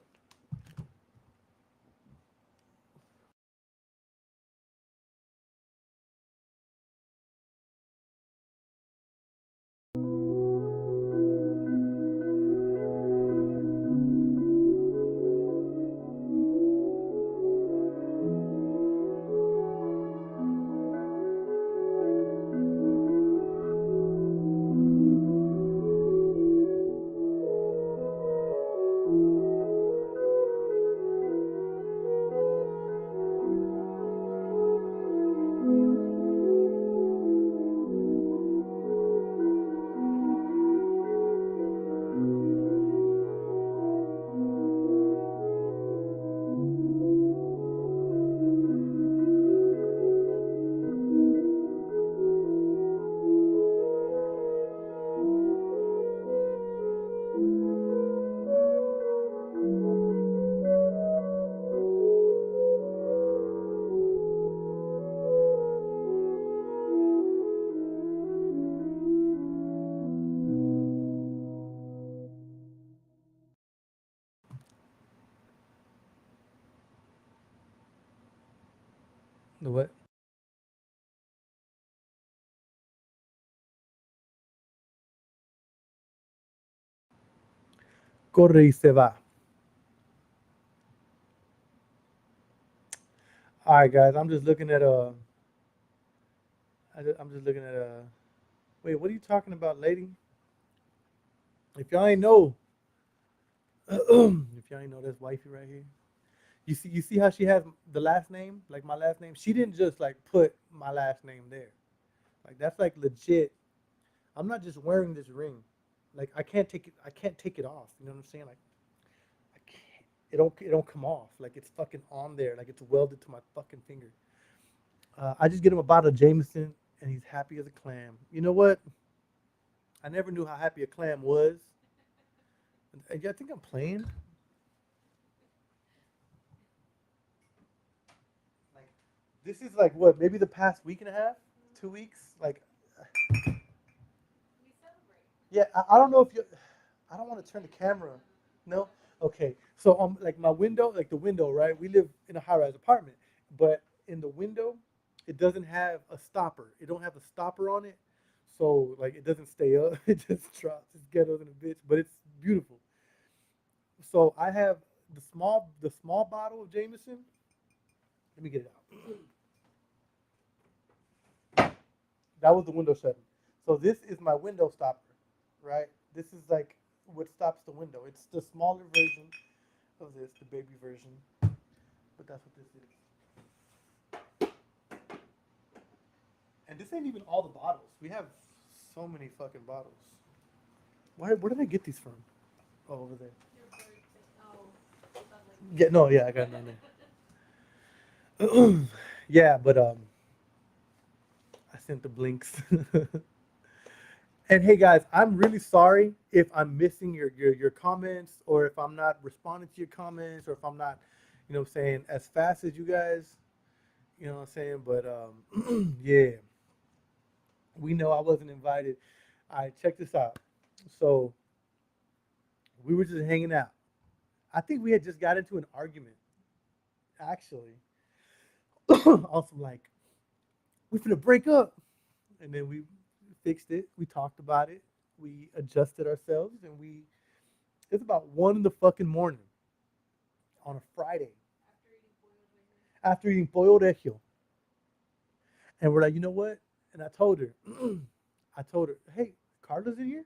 The what? Corre y se va. All right, guys. I'm just looking at I'm just looking at Wait, what are you talking about, lady? If y'all ain't know, if y'all ain't know, that's wifey right here. You see how she has the last name, like my last name. She didn't just like put my last name there. Like that's like legit. I'm not just wearing this ring. Like I can't take it. I can't take it off. You know what I'm saying? Like I can't. It don't come off. Like it's fucking on there. Like it's welded to my fucking finger. I just get him a bottle of Jameson, and he's happy as a clam. You know what? I never knew how happy a clam was. Yeah, I think I'm playing. Like this is like what? Maybe the past week and a half, 2 weeks. Like yeah, I don't know if you. I don't want to turn the camera. No. Okay. So like my window, like the window, right? We live in a high-rise apartment, but in the window, it doesn't have a stopper. It don't have a stopper on it, so like it doesn't stay up. It just drops. It's ghetto than a bitch, but it's beautiful. So I have the small bottle of Jameson. Let me get it out. That was the window shutting. So this is my window stopper, right? This is like what stops the window. It's the smaller version of this, the baby version, but that's what this is. And this ain't even all the bottles. We have so many fucking bottles. Where did I get these from? Oh, over there. Yeah, no, yeah, I got none there. Yeah, but I sent the blinks. And hey guys, I'm really sorry if I'm missing your comments or if I'm not responding to your comments or if I'm not, saying as fast as you guys, you know what I'm saying? But yeah, we know I wasn't invited. All right, check this out. So we were just hanging out. I think we had just got into an argument, actually. Also, like, we finna break up. And then we fixed it. We talked about it. We adjusted ourselves, and it's about 1 in the fucking morning on a Friday after eating pollo regio. And we're like, you know what? And I told her, hey, Carla's in here?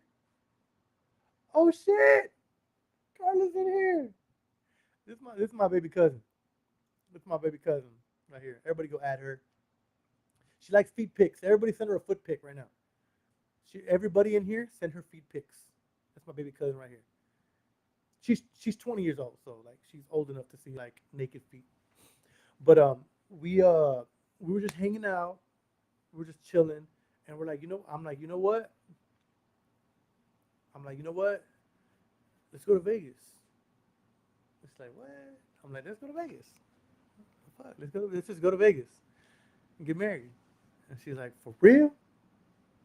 Oh shit, Carla's in here. This is my baby cousin. This is my baby cousin right here. Everybody go add her. She likes feet pics. Everybody send her a foot pic right now. Everybody in here send her feet pics. That's my baby cousin right here. She's 20 years old, so like she's old enough to see like naked feet. But we uh we were just hanging out, we were just chilling, and we're like, I'm like, you know what? Let's go to Vegas. It's like what? I'm like, let's go to Vegas. Fuck, let's go. Let's just go to Vegas and get married. And she's like, for real?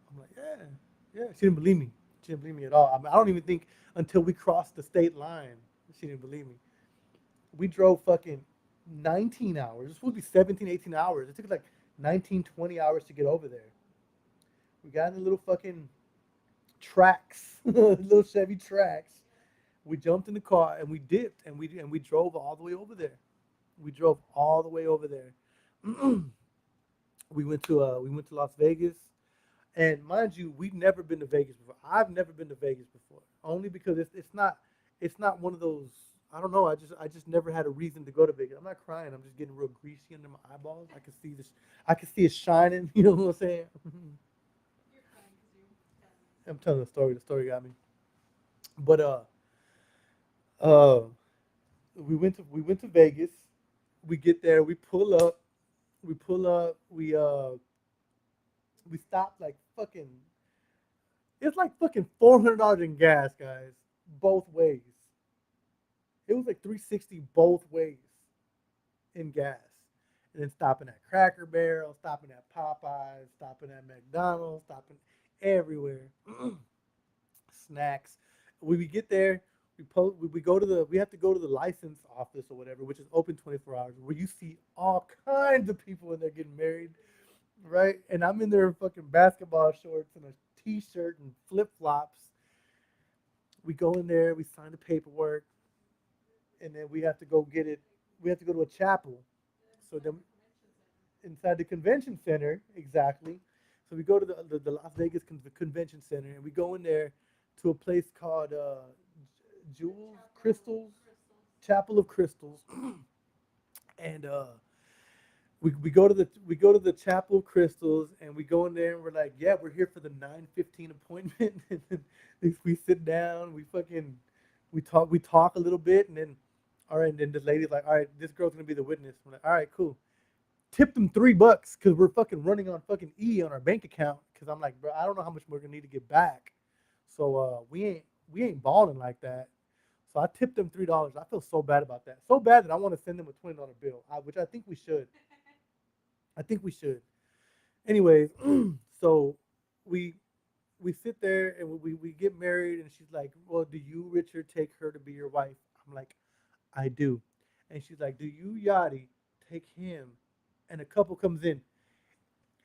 I'm like, yeah, yeah. She didn't believe me. She didn't believe me at all. I mean, I don't even think until we crossed the state line, she didn't believe me. We drove fucking 19 hours. It's supposed to be 17, 18 hours. It took like 19, 20 hours to get over there. We got in the little fucking tracks, little Chevy tracks. We jumped in the car and we dipped and we drove all the way over there. We drove all the way over there. We went to Las Vegas, and mind you, we've never been to Vegas before. I've never been to Vegas before, only because it's not one of those. I don't know. I just never had a reason to go to Vegas. I'm not crying. I'm just getting real greasy under my eyeballs. I can see this. I can see it shining. You know what I'm saying? I'm telling the story. The story got me. But uh, we went to Vegas. We get there. We pull up. We pull up. We stop like fucking. It's like fucking $400 in gas, guys, both ways. It was like 360 both ways in gas. And then stopping at Cracker Barrel, stopping at Popeyes, stopping at McDonald's, stopping everywhere. Snacks. When we get there, we have to go to the license office or whatever, which is open 24 hours, where you see all kinds of people in there getting married, right? And I'm in there in fucking basketball shorts and a t-shirt and flip flops. We go in there, we sign the paperwork, and then we have to go get it. We have to go to a chapel. So then inside the convention center, exactly. So we go to the Las Vegas Convention Center, and we go in there to a place called Jewels Crystals Chapel of Crystals, and we go to the Chapel of Crystals, and we go in there, and we're like, yeah, we're here for the 9:15 appointment. And then we sit down, we talk a little bit, and then all right, and then the lady's like, all right, this girl's gonna be the witness. I'm like, all right, cool. Tip them $3 because we're fucking running on fucking E on our bank account. Because I'm like, bro, I don't know how much we're gonna need to get back. So we ain't balling like that. So I tipped them $3. I feel so bad about that. So bad that I want to send them a $20 bill, which I think we should. I think we should. Anyways, so we we sit there and we get married, and she's like, well, do you, Richard, take her to be your wife? I'm like, I do. And she's like, do you, Yachty, take him? And a couple comes in.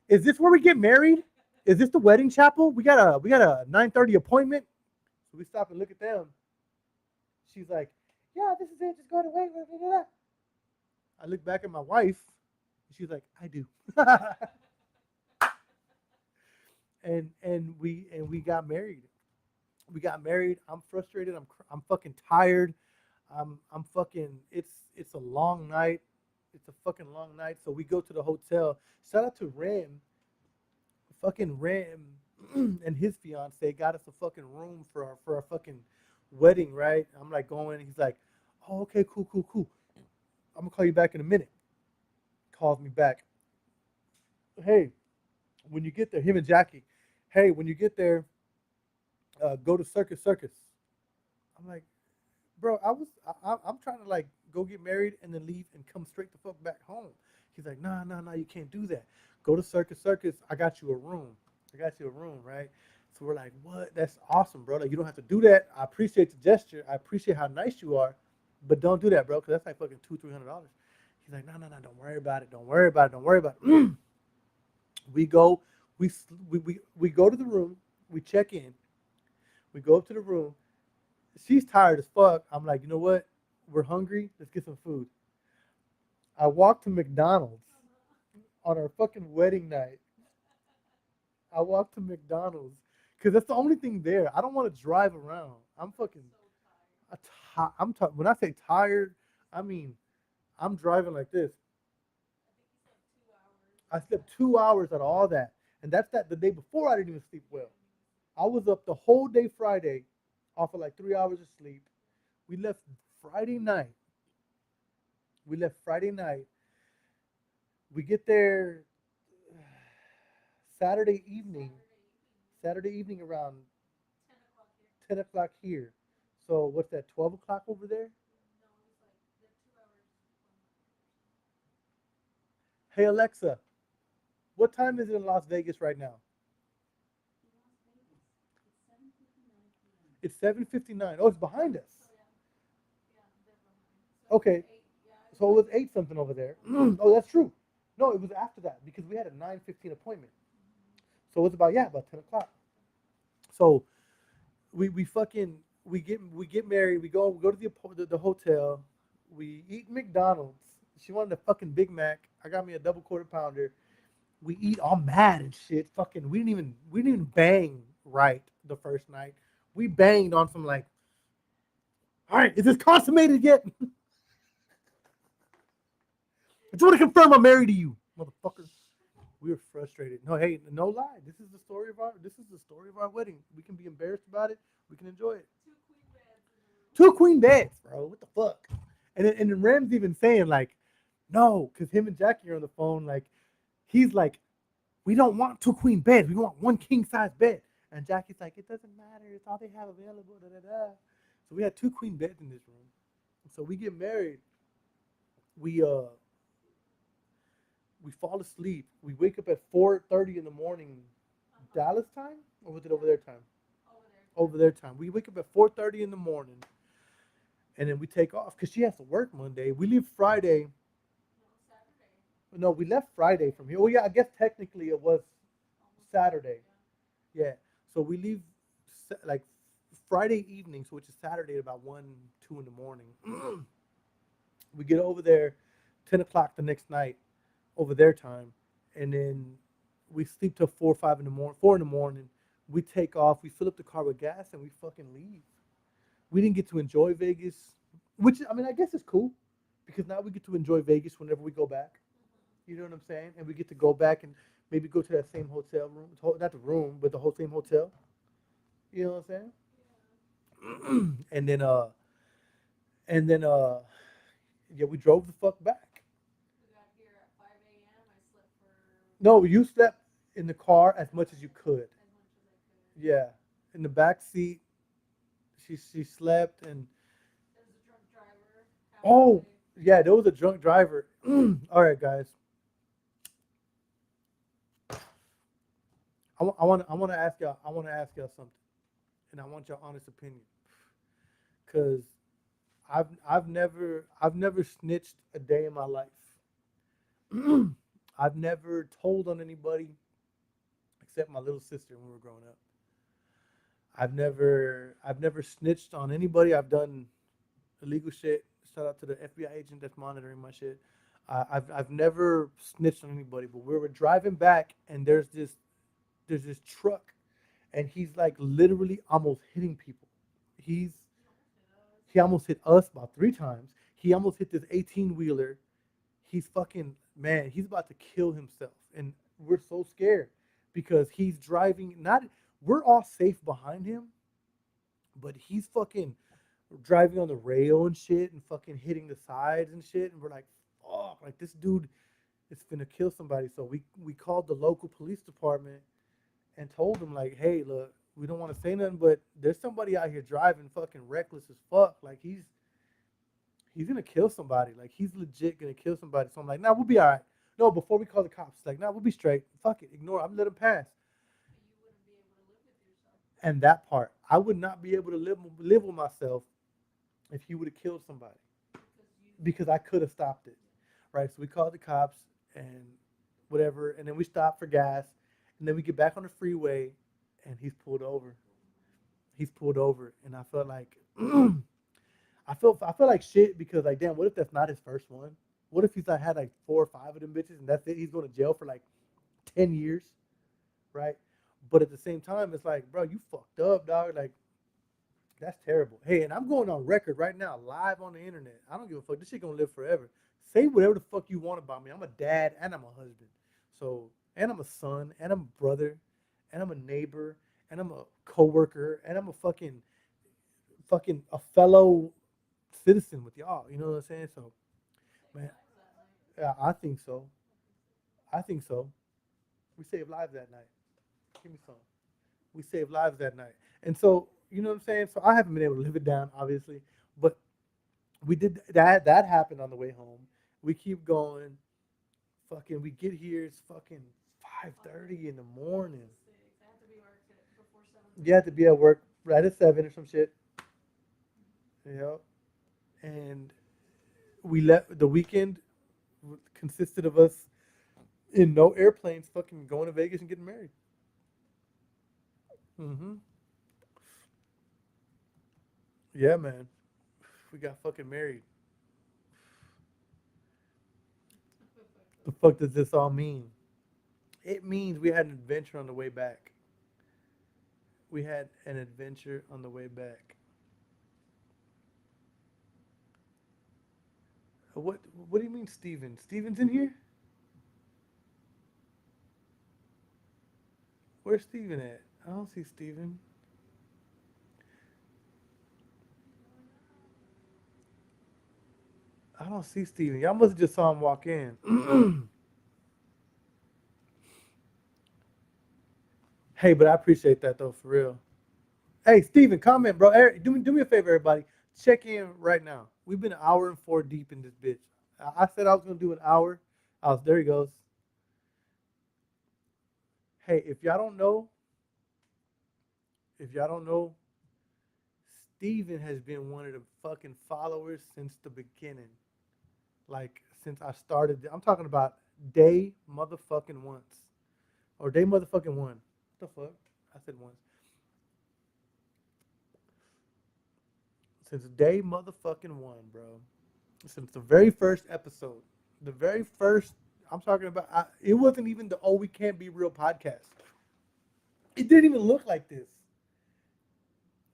Is this where we get married? Is this the wedding chapel? We got a 9:30 appointment. So we stop and look at them. She's like, yeah, this is it. Just go away. I look back at my wife. And she's like, I do. and we got married. We got married. I'm frustrated. I'm fucking tired. I'm fucking. It's a long night. It's a fucking long night. So we go to the hotel. Shout out to Ram. Fucking Ram and his fiance got us a fucking room for our fucking wedding, right? I'm like going. He's like, oh, okay, cool, cool, cool. I'm gonna call you back in a minute. Calls me back. Hey, when you get there, him and Jackie. Hey, when you get there, go to Circus Circus. I'm like, bro, I'm trying to like go get married and then leave and come straight the fuck back home. He's like, nah, nah, nah, you can't do that. Go to Circus Circus. I got you a room. I got you a room, right? So we're like, what? That's awesome, bro. Like, you don't have to do that. I appreciate the gesture. I appreciate how nice you are, but don't do that, bro, because that's like fucking $200-300. He's like, no, no, no, don't worry about it. Don't worry about it. Don't worry about it. We go, we go to the room. We check in. We go up to the room. She's tired as fuck. I'm like, you know what? We're hungry. Let's get some food. I walked to McDonald's on our fucking wedding night. I walked to McDonald's because that's the only thing there. I don't want to drive around. I'm fucking. When I say tired, I mean I'm driving like this. I slept 2 hours out of all that, and that's that. The day before, I didn't even sleep well. I was up the whole day Friday, off of like 3 hours of sleep. We left Friday night. We left Friday night. We get there Saturday evening. Saturday evening around 10 o'clock here. So what's that? 12 o'clock over there? Hey Alexa, what time is it in Las Vegas right now? It's 7:59. Oh, it's behind us. Okay, so it was 8 something over there. Oh, that's true. No, it was after that because we had a 9:15 appointment. So it was about 10 o'clock. So we fucking we get married. We go to the hotel. We eat McDonald's. She wanted a fucking Big Mac. I got me a double quarter pounder. We eat all mad and shit. Fucking we didn't even bang right the first night. We banged on some like, all right, is this consummated yet? I just want to confirm I'm married to you, motherfucker. We were frustrated. No, hey, no lie. This is the story of our wedding. We can be embarrassed about it. We can enjoy it. Two queen beds, bro. What the fuck? And then Ram's even saying like, no, because him and Jackie are on the phone. Like, he's like, we don't want two queen beds. We want one king size bed. And Jackie's like, it doesn't matter. It's all they have available. Da, da, da. So we had two queen beds in this room. So we get married. We we fall asleep. We wake up at 4:30 in the morning, Dallas time, or was it over their time? Over their time. We wake up at 4:30 in the morning, and then we take off because she has to work Monday. We leave Friday. No, we left Friday from here. Oh yeah, I guess technically it was Saturday. Yeah. So we leave like Friday evening, so which is Saturday at about 1, 2 in the morning. We get over there 10 o'clock the next night over their time, and then we sleep till 4, 5 in the morning. 4 in the morning, we take off. We fill up the car with gas, and we fucking leave. We didn't get to enjoy Vegas, which I mean I guess is cool because now we get to enjoy Vegas whenever we go back. You know what I'm saying? And we get to go back and maybe go to that same hotel room, not the room, but the whole same hotel. You know what I'm saying? And then yeah, we drove the fuck back. We got here at 5 a.m. I slept for No, you slept in the car as much as you could. as much as I could. Yeah, in the back seat, she slept and There was a drunk driver half the oh way. yeah, there was a drunk driver. All right, guys, I want to ask y'all something, and I want your honest opinion, cause I've never snitched a day in my life. I've never told on anybody except my little sister when we were growing up. I've never snitched on anybody. I've done illegal shit. Shout out to the FBI agent that's monitoring my shit. I've never snitched on anybody, but we were driving back and there's this truck and he's like literally almost hitting people. He's He almost hit us. he almost hit us about 3 times. He almost hit this 18 wheeler. He's fucking man. He's about to kill himself, and we're so scared because he's driving. Not we're all safe behind him, but he's fucking driving on the rail and shit, and fucking hitting the sides and shit. And we're like, fuck, like this dude is finna kill somebody. So we called the local police department and told them like, hey, look, we don't want to say nothing, but there's somebody out here driving fucking reckless as fuck. Like he's gonna kill somebody. Like he's legit gonna kill somebody. So I'm like, nah, we'll be all right. No, before we call the cops, like, nah, we'll be straight. Fuck it, ignore. I'm let him pass. But you wouldn't be able to live with yourself And that part, I would not be able to live with myself if he would have killed somebody because you. because I could have stopped it, right? So we called the cops and whatever, and then we stopped for gas, and then we get back on the freeway, and he's pulled over. He's pulled over, and I felt like I feel like shit because like damn, what if that's not his first one? What if he's like had like 4 or 5 of them bitches and that's it? He's going to jail for like 10 years, right? But at the same time, it's like, bro, you fucked up, dog. Like that's terrible. Hey, and I'm going on record right now, live on the internet. I don't give a fuck. This shit gonna live forever. Say whatever the fuck you want about me. I'm a dad and I'm a husband. So, and I'm a son and I'm a brother and I'm a neighbor and I'm a coworker and I'm a fucking a fellow citizen with y'all. You know what I'm saying? So, You saved man, lives that night. yeah, I think so. I think so. I think so. We saved lives that night. Give me some. We saved lives that night. And so, you know what I'm saying? So I haven't been able to live it down, obviously, but we did that. That happened on the way home. We keep going. Fucking, we get here. It's fucking 5:30 in the morning. 5:06. I have to be worked at before You have to 7:30. be at work right at 7 or some shit. You know, and we left the weekend consisted of us in no airplanes, fucking going to Vegas and getting married. Mm-hmm. Yeah, man. We got fucking married. The fuck does this all mean? It means we had an adventure on the way back. We had an adventure on the way back. What What do you mean, Steven? Steven's in here? Where's Steven at? I don't see Steven. I don't see Steven. Y'all must have just saw him walk in. Hey, but I appreciate that though, for real. Hey, Steven, comment, bro. Do me a favor, everybody. Check in right now. We've been an hour and four deep in this bitch. I said I was gonna do an hour. There he goes. Hey, if y'all don't know, Steven has been one of the fucking followers since the beginning. Like since I started. I'm talking about day motherfucking once. Or day motherfucking one. What the fuck? I said once. Since day motherfucking one, bro. Since the very first episode. The very first I'm talking about it wasn't even the Oh We Can't Be Real podcast. It didn't even look like this.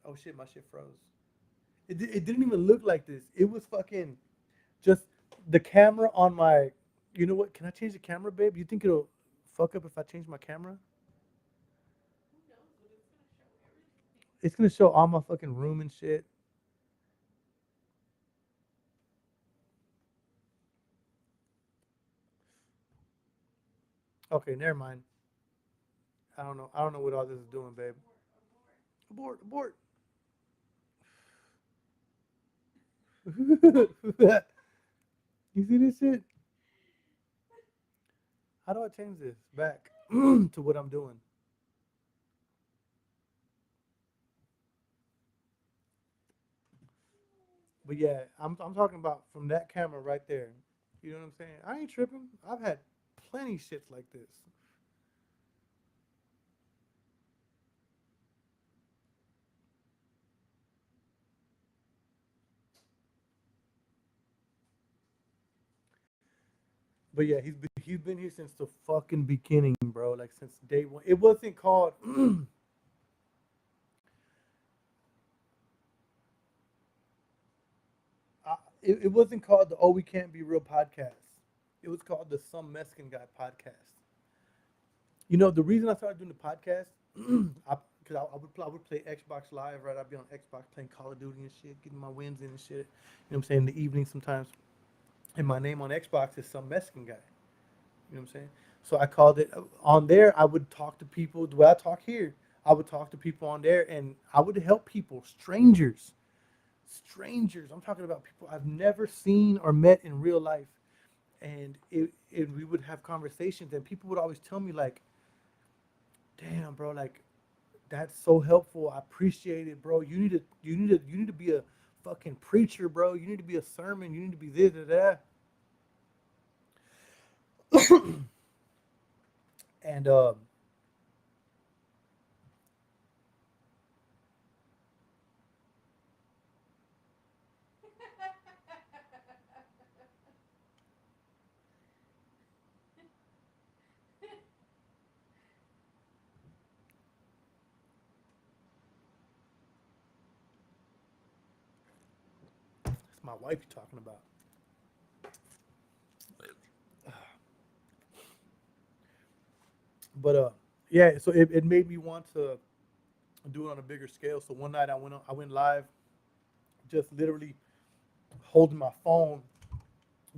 Oh shit, my shit froze. It didn't even look like this. It was fucking just the camera on my You know what? Can I change the camera, babe? You think it'll fuck up if I change my camera? Who knows? But it's gonna show everything. It's gonna show all my fucking room and shit. Okay, never mind. I don't know. I don't know what all this is doing, babe. Abort, abort. You see this shit? How do I change this back to what I'm doing? But yeah, I'm talking about from that camera right there. You know what I'm saying? I ain't tripping. I've had plenty shits like this. But yeah, he's been here since the fucking beginning, bro. Like since day one. It wasn't called. It wasn't called the Oh We Can't Be Real podcast. It was called the Some Mexican Guy podcast. You know the reason I started doing the podcast, because I would play Xbox Live, right? I'd be on Xbox playing Call of Duty and shit, getting my wins in and shit. You know what I'm saying? In the evening sometimes, and my name on Xbox is Some Mexican Guy. You know what I'm saying? So I called it on there. I would talk to people the way I talk here. I would talk to people on there, and I would help people, strangers, strangers. I'm talking about people I've never seen or met in real life, and we would have conversations, and people would always tell me like, "Damn, bro, like that's so helpful. I appreciate it, bro. You need to be a fucking preacher, bro. You need to be a sermon. You need to be this, that, that." And it's my wife you're talking about. But yeah. So it made me want to do it on a bigger scale. So one night I went live, just literally holding my phone,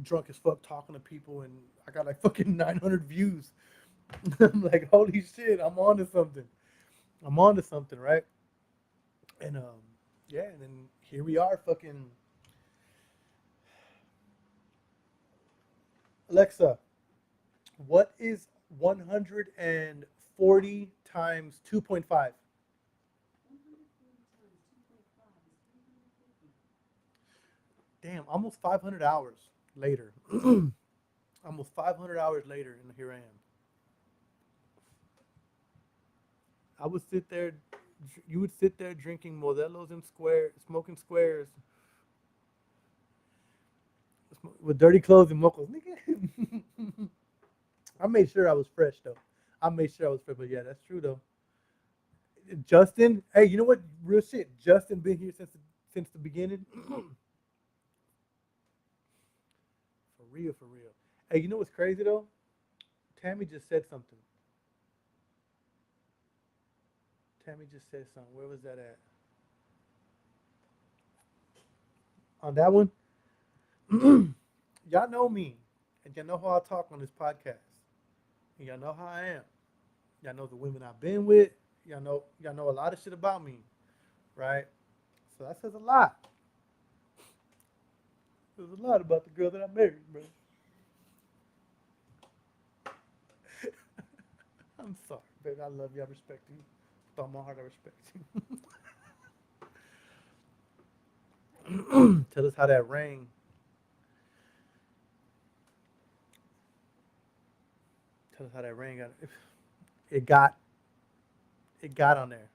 drunk as fuck, talking to people, and I got like fucking 900 views. I'm like, holy shit, I'm on to something. I'm on to something, right? And yeah, and then here we are, fucking Alexa. What is 140 times 2.5? 140 times 2.5 is 350. Damn, almost 500 hours later. Almost 500 hours later, and here I am. I would sit there, you would sit there drinking Modelo's and square, smoking squares with dirty clothes and mocos. Nigga. I made sure I was fresh though. I made sure I was fresh, but yeah, that's true though. Justin, hey, you know what? Real shit. Justin been here since the beginning. For real, for real. Hey, you know what's crazy though? Tammy just said something. Tammy just said something. Where was that at? On that one? Y'all know me, and y'all know how I talk on this podcast, and y'all know how I am. Y'all know the women I've been with. Y'all know a lot of shit about me, right? So that says a lot. There's a lot about the girl that I married, bro. I'm sorry, baby. I love you. I respect you. With all my heart, I respect you. Tell us how that rang. Tell us how that rang. It got it got on there.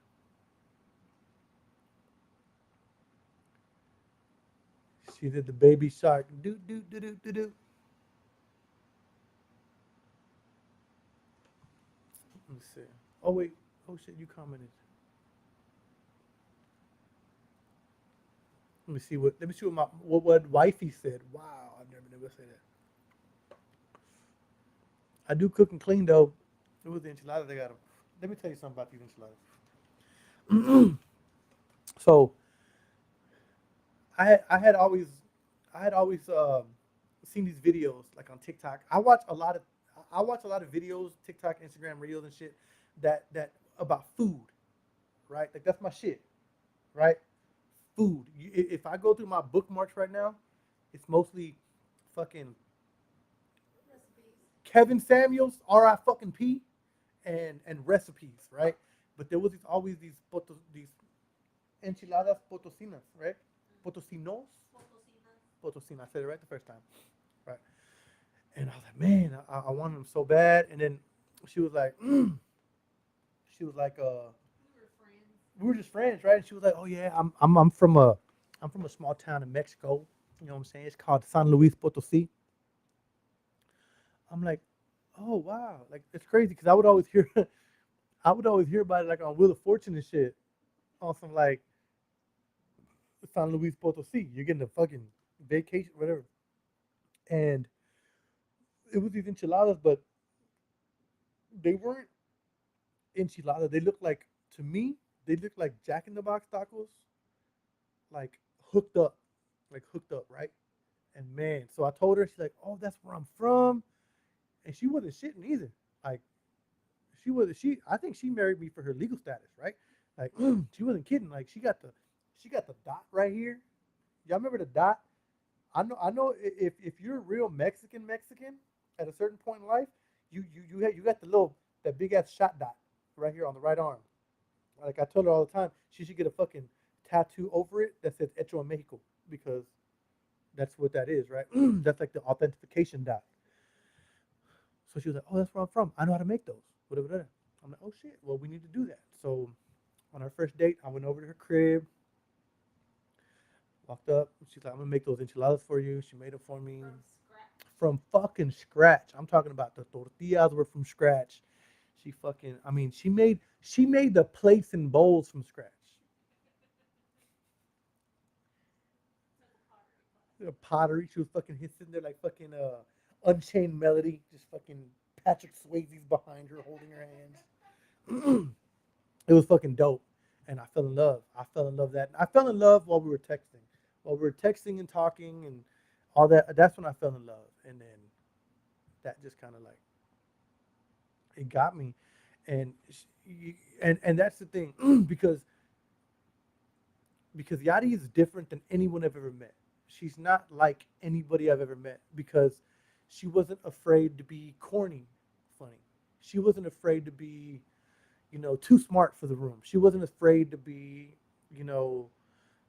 She did the baby shark. Do do do do do do. Let me see. Oh wait. Oh shit. You commented. Let me see what. Let me see what my what wifey said. Wow. I've never say that. I do cook and clean though. It was the enchiladas they got them. Let me tell you something about these enchiladas. So I had always seen these videos like on TikTok. I watch a lot of videos, TikTok, Instagram reels and shit that about food, right? Like that's my shit, right? Food. If I go through my bookmarks right now, it's mostly fucking Recipes. Kevin Samuels, R.I. fucking P, and recipes, right? But there was always these enchiladas potosinas, right? Potosinos, Potosinas. potosina. I said it right the first time, right? And I was like, man, I wanted them so bad. And then she was like, she was like, We were friends. we were just friends, right? And she was like, oh yeah, I'm from a small town in Mexico. You know what I'm saying? It's called San Luis Potosi. I'm like, oh wow, like it's crazy because I would always hear, I would always hear about it like on Wheel of Fortune and shit, on some like San Luis Potosi. You're getting a fucking vacation, whatever. And it was these enchiladas, but they weren't enchiladas. They looked like, to me, they looked like Jack in the Box tacos, like hooked up, right? And man, so I told her, she's like, oh, that's where I'm from, and she wasn't shitting either. Like I think she married me for her legal status, right? Like she wasn't kidding. Like she got the dot right here. Y'all remember the dot? I know if you're a real Mexican at a certain point in life, you got the little that big ass shot dot right here on the right arm. Like I told her all the time, she should get a fucking tattoo over it that says Hecho en Mexico because that's what that is, right? That's like the authentication dot. So she was like, "Oh, that's where I'm from. I know how to make those." Whatever. Whatever. I'm like, "Oh shit. Well, we need to do that." So on our first date, I went over to her crib, walked up. She's like, "I'm gonna make those enchiladas for you." She made them for me From scratch. from fucking scratch. I'm talking about the tortillas were from scratch. She fucking, I mean, she made the plates and bowls from scratch. Took a pottery class. The pottery, she was fucking sitting there like fucking Unchained Melody, just fucking Patrick Swayze's behind her holding her hands. It was fucking dope, and I fell in love. I fell in love while we were texting, and talking and all that. That's when I fell in love, and then that just kind of like it got me, and and that's the thing because Yadi is different than anyone I've ever met. She's not like anybody I've ever met because she wasn't afraid to be corny, funny. She wasn't afraid to be, too smart for the room. She wasn't afraid to be, you know,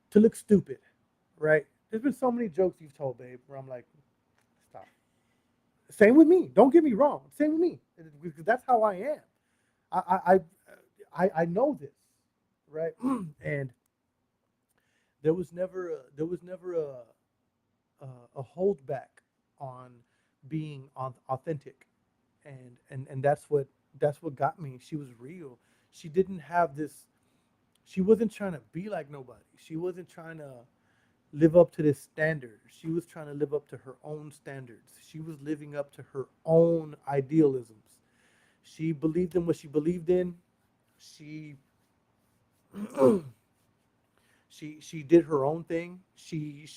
to look stupid, right? There's been so many jokes you've told, babe, where I'm like, stop. Same with me. Don't get me wrong. Same with me because that's how I am. I I know this, right? And there was never a holdback on being authentic, and that's what got me. She was real. She didn't have this. She wasn't trying to be like nobody. She wasn't trying to live up to this standard. She was trying to live up to her own standards. She was living up to her own idealisms. She believed in what she believed in. She she did her own thing. She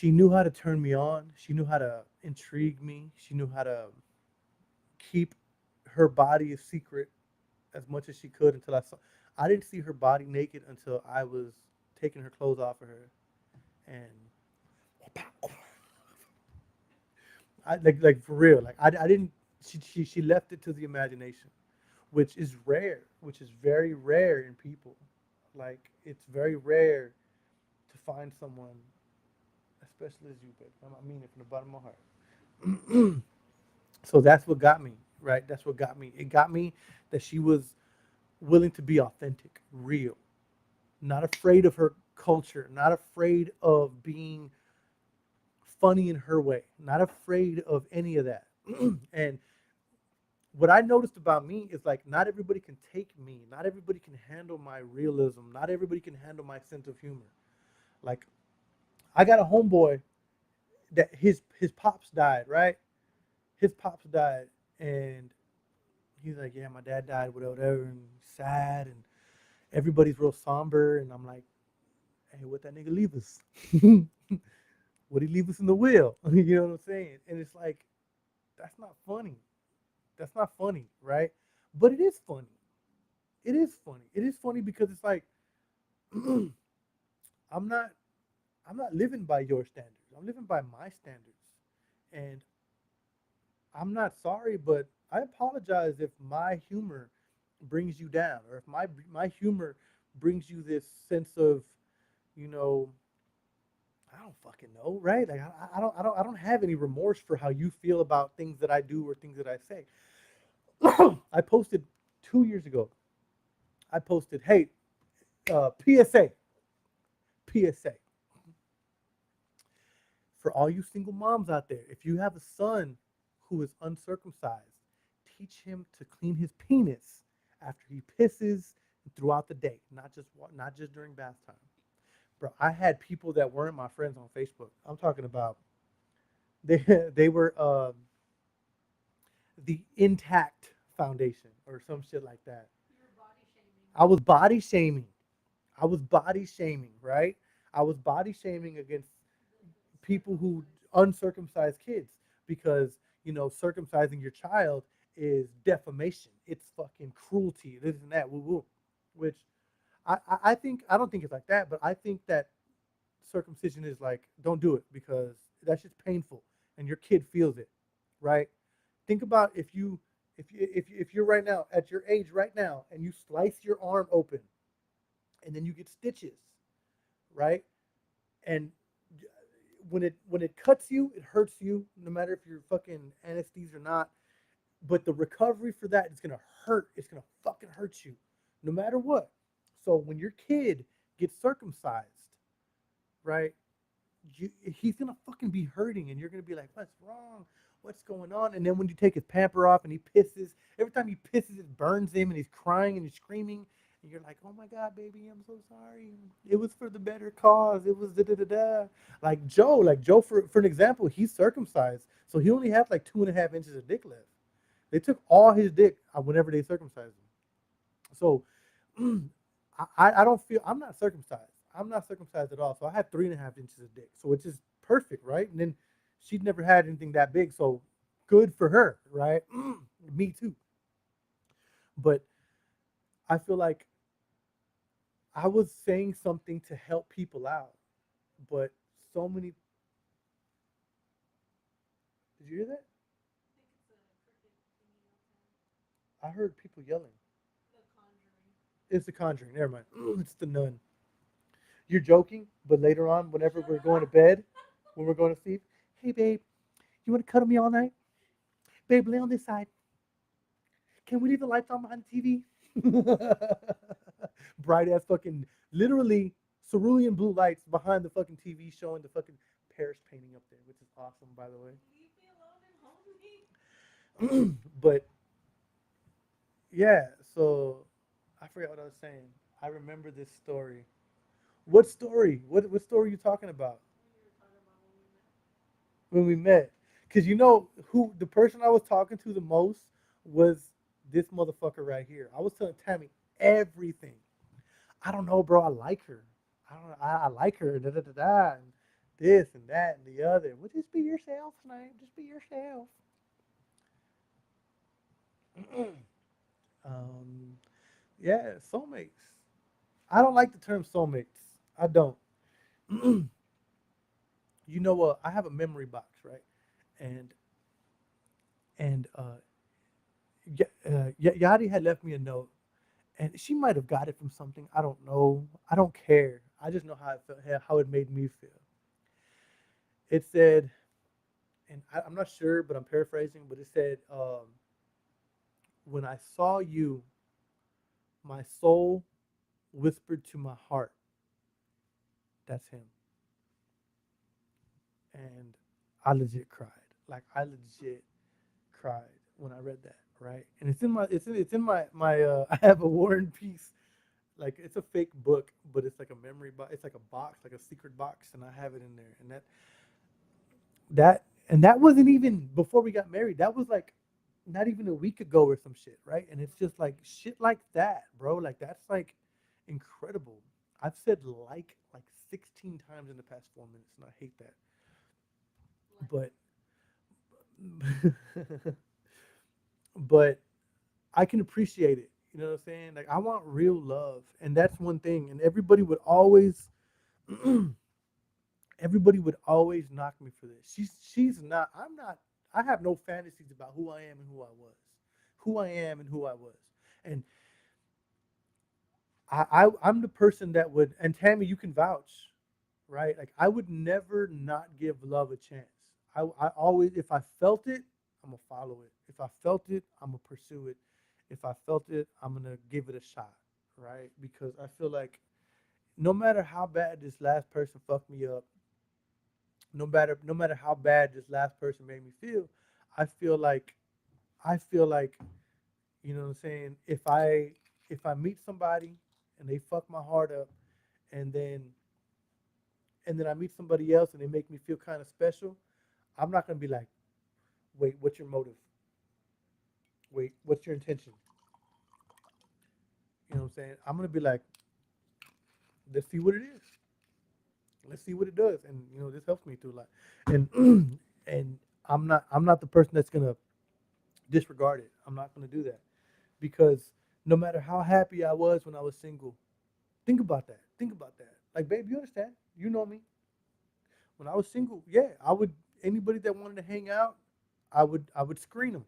knew how to turn me on. She knew how to intrigue me. She knew how to keep her body a secret as much as she could until I saw. I didn't see her body naked until I was taking her clothes off of her, and I like for real. Like I didn't. She left it to the imagination, which is rare, which is very rare in people. Like it's very rare to find someone, especially as you, babe. I mean it from the bottom of my heart. So that's what got me, right? That's what got me. It got me that she was willing to be authentic, real, not afraid of her culture, not afraid of being funny in her way, not afraid of any of that. And what I noticed about me is like not everybody can take me, not everybody can handle my realism, not everybody can handle my sense of humor. Like I got a homeboy that his pops died, right? his pops died, and he's like, yeah, my dad died, whatever, whatever, and sad, and everybody's real somber, and I'm like, hey, what that nigga leave us? What he leave us in the will? You know what I'm saying? And it's like, that's not funny. That's not funny, right? But it is funny. It is funny. It is funny because it's like, I'm not I'm not living by your standards. I'm living by my standards. And I'm not sorry, but I apologize if my humor brings you down, or if my humor brings you this sense of, you know, I don't fucking know, right? Like I don't have any remorse for how you feel about things that I do or things that I say. I posted 2 years ago. I posted, hey, PSA, PSA for all you single moms out there. If you have a son who is uncircumcised, teach him to clean his penis after he pisses and throughout the day, not just during bath time. Bro, I had people that weren't my friends on Facebook. I'm talking about they they were the Intact Foundation or some shit like that. You were body shaming. I was body shaming. I was body shaming, right? I was body shaming against The people who circumcised. uncircumcised kids because circumcising your child is defamation. It's fucking cruelty. This and that. Woo woo. Which I think I don't think it's like that, but I think that circumcision is like don't do it because that's just painful and your kid feels it, right? Think about if you're right now at your age right now and you slice your arm open and then you get stitches, right? And when it cuts you, it hurts you, no matter if you're fucking anesthesia or not. But the recovery for that is gonna hurt. It's gonna fucking hurt you, no matter what. So when your kid gets circumcised, right? He's gonna fucking be hurting, and you're gonna be like, "What's wrong? What's going on?" And then when you take his pamper off, and he pisses, every time he pisses, it burns him, and he's crying and he's screaming, and you're like, "Oh my god, baby, I'm so sorry. It was for the better cause. It was da da da da." Like Joe, for an example, he's circumcised, so he only had like 2.5 inches of dick left. They took all his dick whenever they circumcised him. So I don't feel I'm not circumcised. I'm not circumcised at all. So I had 3.5 inches of dick. So it's just perfect, right? And then she'd never had anything that big. So good for her, right? Me too. But I feel like I was saying something to help people out. But so many. Did you hear that? I think it's a cricket thingy outside. I heard people yelling. The Conjuring. It's the Conjuring. Never mind. It's the Nun. You're joking, but later on, whenever Shut we're going to up. bed, when we're going to sleep, hey babe, you want to cuddle me all night? Babe, lay on this side. Can we leave the lights on behind the TV? Bright ass fucking, literally cerulean blue lights behind the fucking TV showing the fucking Paris painting up there, which is awesome, by the Leave me alone and hold me. way. But yeah, so I forgot what I was saying. I remember this story. What story? What story are you talking about? When you were talking about when we met. When we met? Because you know who the person I was talking to the most was this motherfucker right here. I was telling Tammy everything. I don't know, bro. I like her. I don't know. I like her. Da da da da. And this and that and the other. Well, just be yourself tonight. Just be yourself. um, yeah, soulmates. I don't like the term soulmates. I don't. You know what? I have a memory box, right? And Yadi had left me a note, and she might have got it from something. I don't know. I don't care. I just know how it felt, how it made me feel. It said, and I'm not sure, but I'm paraphrasing. But it said, "When I saw you, my soul whispered to my heart, that's him." And I legit cried. Like I legit cried when I read that. Right, and it's in my I have a War and Peace, like it's a fake book, but it's like a memory box. It's like a box, like a secret box, and I have it in there. And that And that wasn't even before we got married. That was like not even a week ago or some shit, right? And it's just like shit like that, bro. Like that's like incredible. I've said like 16 times in the past 4 minutes, and I hate that. Like, But but I can appreciate it. You know what I'm saying? Like I want real love, and that's one thing. And everybody would always knock me for this. She's not. I'm not. I have no fantasies about who I am and who I was, who I am and who I was. And I'm the person that would. And Tammy, you can vouch, right? Like I would never not give love a chance. I always, if I felt it, I'm gonna follow it. If I felt it, I'm gonna pursue it. If I felt it, I'm gonna give it a shot, right? Because I feel like no matter how bad this last person fucked me up, no matter how bad this last person made me feel, I feel like I feel like you know what I'm saying. If I meet somebody and they fuck my heart up, and then I meet somebody else and they make me feel kind of special, I'm not gonna be like, wait, what's your motive? Wait, what's your intention? You know what I'm saying? I'm gonna be like, let's see what it is. Let's see what it does, and this helps me through a lot. And and I'm not the person that's gonna disregard it. I'm not gonna do that because no matter how happy I was when I was single, think about that. Think about that. Like, babe, you understand? You know me. When I was single, yeah, I would anybody that wanted to hang out, I would screen them.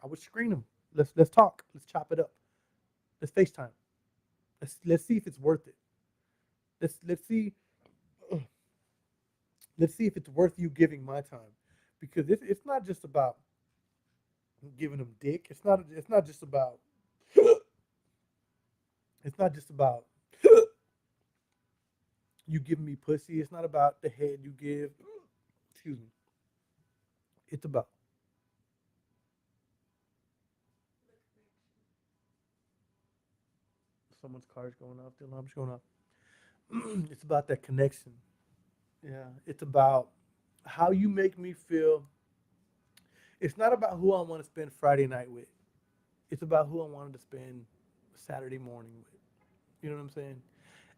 I would screen them. Let's talk. Let's chop it up. Let's FaceTime. Let's see if it's worth it. Let's see let's see if it's worth you giving my time, because it's not just about giving them dick. It's not just about it's not just about you giving me pussy. It's not about the head you give. Excuse me. It's about the connection. someone's car's going off. The alarm's going off. It's about that connection. Yeah. It's about how you make me feel. It's not about who I want to spend Friday night with. It's about who I wanted to spend Saturday morning with. You know what I'm saying?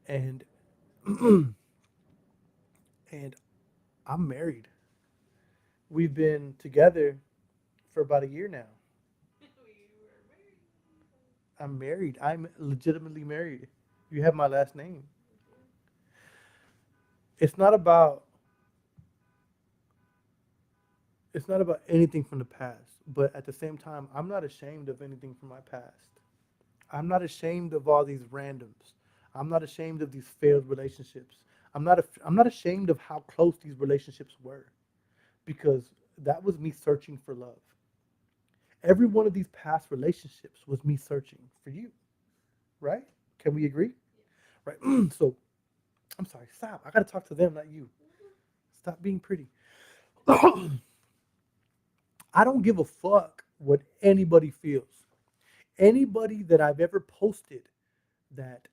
And and I'm married. We've been together for about a year now. We were married. I'm married. I'm legitimately married. You have my last name. We do. It's not about it's not about anything from the past, but at the same time, I'm not ashamed of anything from my past. I'm not ashamed of all these randoms. I'm not ashamed of these failed relationships. I'm not ashamed of how close these relationships were, because that was me searching for love. Every one of these past relationships was me searching for you, right? Can we agree? Yeah. Right. So I'm sorry. Stop. I gotta talk to them, not you. Mhm. Stop being pretty. I don't give a fuck what anybody feels. Anybody that I've ever posted that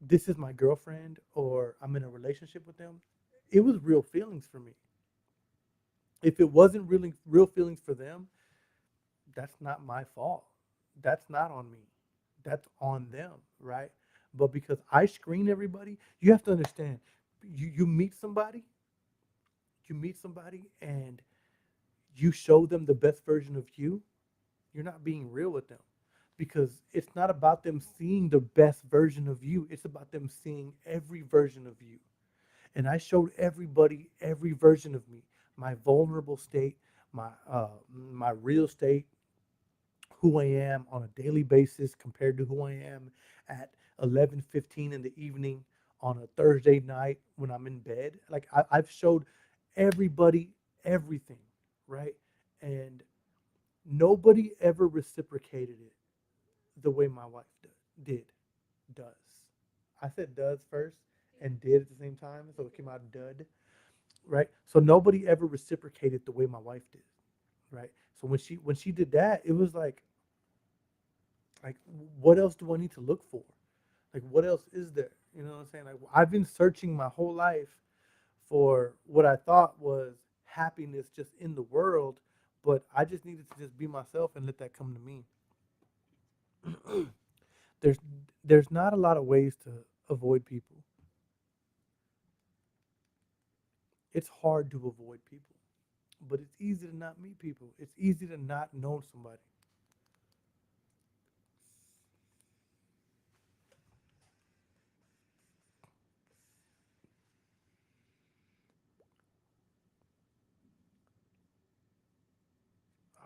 this is my girlfriend or I'm in a relationship with them, it was real feelings for me. If it wasn't really real feelings for them, that's not my fault. That's not on me. That's on them, right? But because I screen everybody, you have to understand. You meet somebody, and you show them the best version of you. You're not being real with them, because it's not about them seeing the best version of you. It's about them seeing every version of you. And I showed everybody every version of me, my vulnerable state, my real state, who I am on a daily basis compared to who I am at 11:15 in the evening on a Thursday night when I'm in bed. Like I've showed everybody everything, right? And nobody ever reciprocated it the way my wife did, does. I said does first Yeah. and did at the same time, so it came out dud, right? So nobody ever reciprocated the way my wife did, right? So when she did that, it was like what else do I need to look for? Like what else is there? You know what I'm saying? Like I've been searching my whole life for what I thought was happiness just in the world, but I just needed to just be myself and let that come to me. there's there's not a lot of ways to avoid people. It's hard to avoid people, but it's easy to not meet people. It's easy to not know somebody.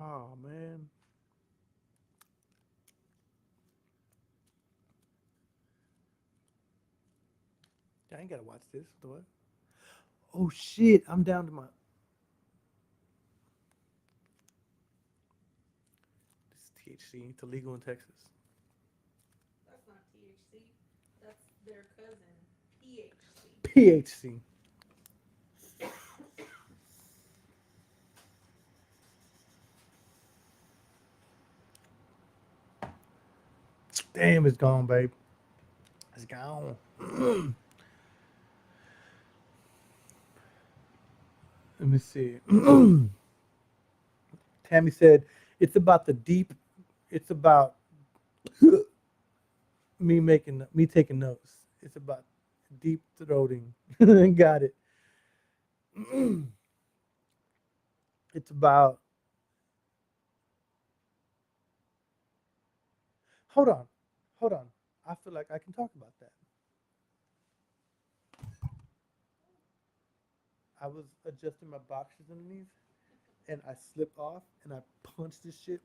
Oh man, I ain't gotta watch this. What? Oh shit, I'm down to my. This is THC. It's illegal in Texas. That's not THC. That's their cousin, PHC. PHC. Damn, it's gone, babe. It's gone. Let me see. Tammy said it's about the deep. It's about me taking notes. It's about deep throating. Got it. It's about. Hold on, hold on. I feel like I can talk about that. I was adjusting my boxers underneath, and I slipped off, and I punched this shit,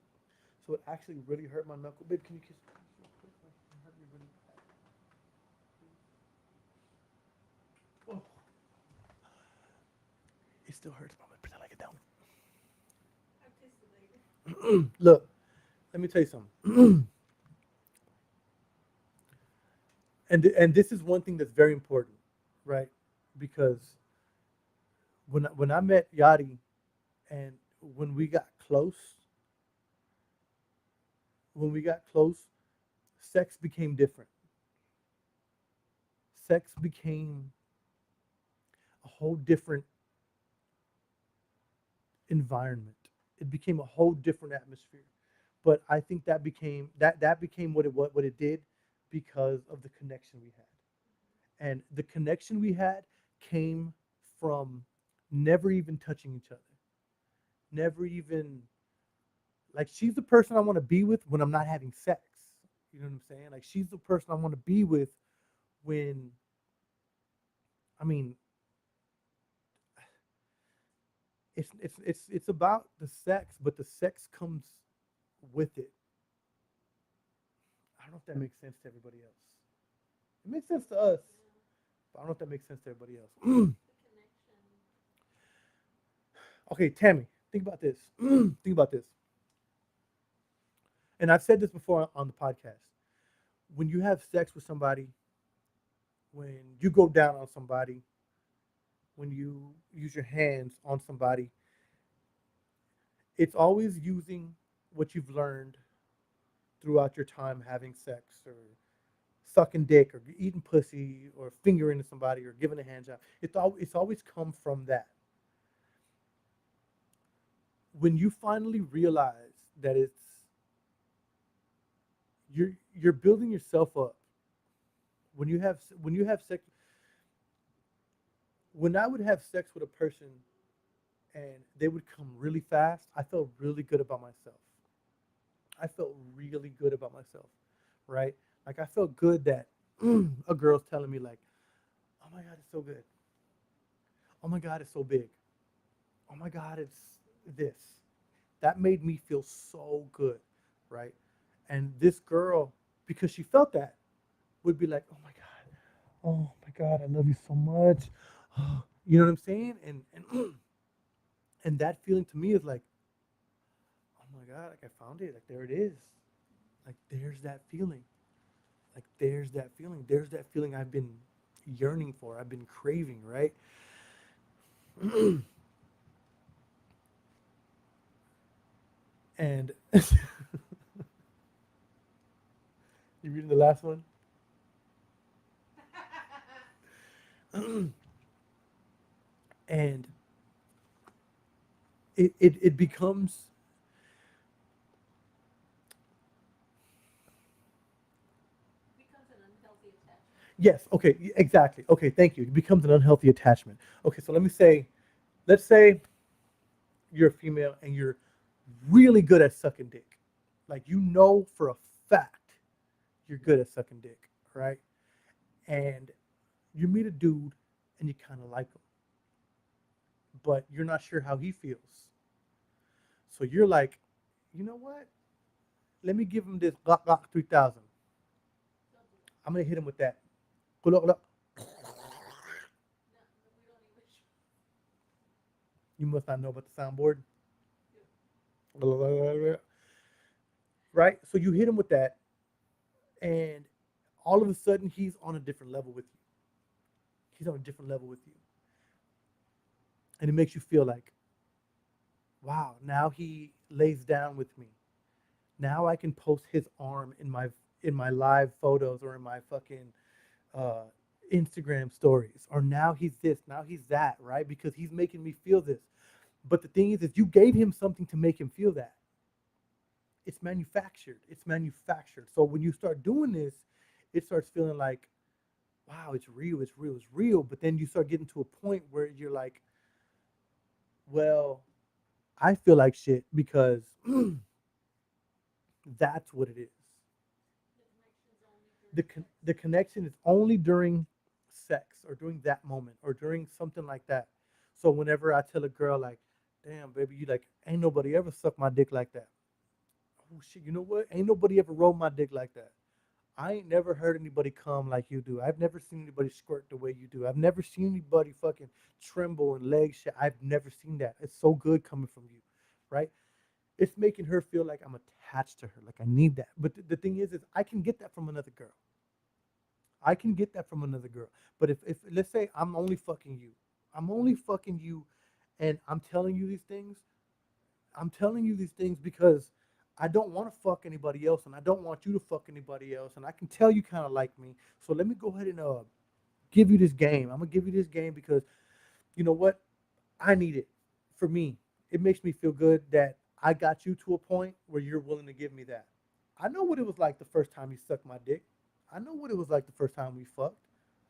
so it actually really hurt my knuckle. Babe, can you kiss me real quick? Like, it hurt me really bad. Oh, it still hurts, but I'm gonna pretend like it I'll kiss you later. don't. Look, let me tell you something. And this is one thing that's very important, right? Because when I met Yadi and when we got close, when we got close, sex became different. Sex became a whole different environment. It became a whole different atmosphere. But I think that became what it did because of the connection we had. And the connection we had came from never even touching each other. Never even like she's the person I want to be with when I'm not having sex. You know what I'm saying? Like she's the person I want to be with when I mean it's about the sex, but the sex comes with it. I don't know if that makes sense to everybody else. It makes sense to us, Yeah. but I don't know if that makes sense to everybody else. The connection. Okay, Tammy, think about this. Think about this. And I've said this before on the podcast. When you have sex with somebody, when you go down on somebody, when you use your hands on somebody, it's always using what you've learned throughout your time having sex or sucking dick or eating pussy or fingering somebody or giving a hand job. It's always come from that. When you finally realize that you're building yourself up when you have sex when I would have sex with a person and they would come really fast, I felt really good about myself. I felt really good about myself, right? Like I felt good that a girl's telling me like, "Oh my god, it's so good. Oh my god, it's so big. Oh my god, it's this." That made me feel so good, right? And this girl, because she felt that, would be like, oh my god, I love you so much. You know what I'm saying? And that feeling to me is like, oh my god, like I found it, like there it is, like there's that feeling, like there's that feeling I've been yearning for, I've been craving, right? And you reading the last one? And it becomes, Becomes an unhealthy attachment. yes, okay, exactly. Okay, thank you. It becomes an unhealthy attachment. Okay, so let's say you're a female and you're really good at sucking dick. Like you know for a fact you're good at sucking dick, right? And you meet a dude and you kind of like him, but you're not sure how he feels. So you're like, you know what? Let me give him this Glock 3000. Don't do that. I'm gonna hit him with that. You No, no, we don't even. must not know about the soundboard, Yeah. right? So you hit him with that, and all of a sudden he's on a different level with you. He's on a different level with you, and it makes you feel like, wow, now he lays down with me. Now I can post his arm in my live photos or in my fucking uh, Instagram stories. Or now he's this, now he's that, right? Because he's making me feel this. But the thing is you gave him something to make him feel that. It's manufactured. It's manufactured. So when you start doing this, it starts feeling like, wow, it's real, it's real, it's real. But then you start getting to a point where you're like, well, I feel like shit because that's what it is. The connection's only during sex. The connection is only during sex or during that moment or during something like that. So whenever I tell a girl like, damn baby, you like ain't nobody ever sucked my dick like that. Oh shit, you know what? Ain't nobody ever rolled my dick like that. I ain't never heard anybody come like you do. I've never seen anybody squirt the way you do. I've never seen anybody fucking tremble and leg shit. I've never seen that. It's so good coming from you, right? It's making her feel like I'm attached to her, like I need that. But the thing is I can get that from another girl. I can get that from another girl. But if let's say I'm only fucking you, and I'm telling you these things. I'm telling you these things because I don't want to fuck anybody else, and I don't want you to fuck anybody else, and I can tell you kind of like me. So let me go ahead and give you this game. I'm gonna give you this game because you know what? I need it for me. It makes me feel good that I got you to a point where you're willing to give me that. I know what it was like the first time you sucked my dick. I know what it was like the first time we fucked.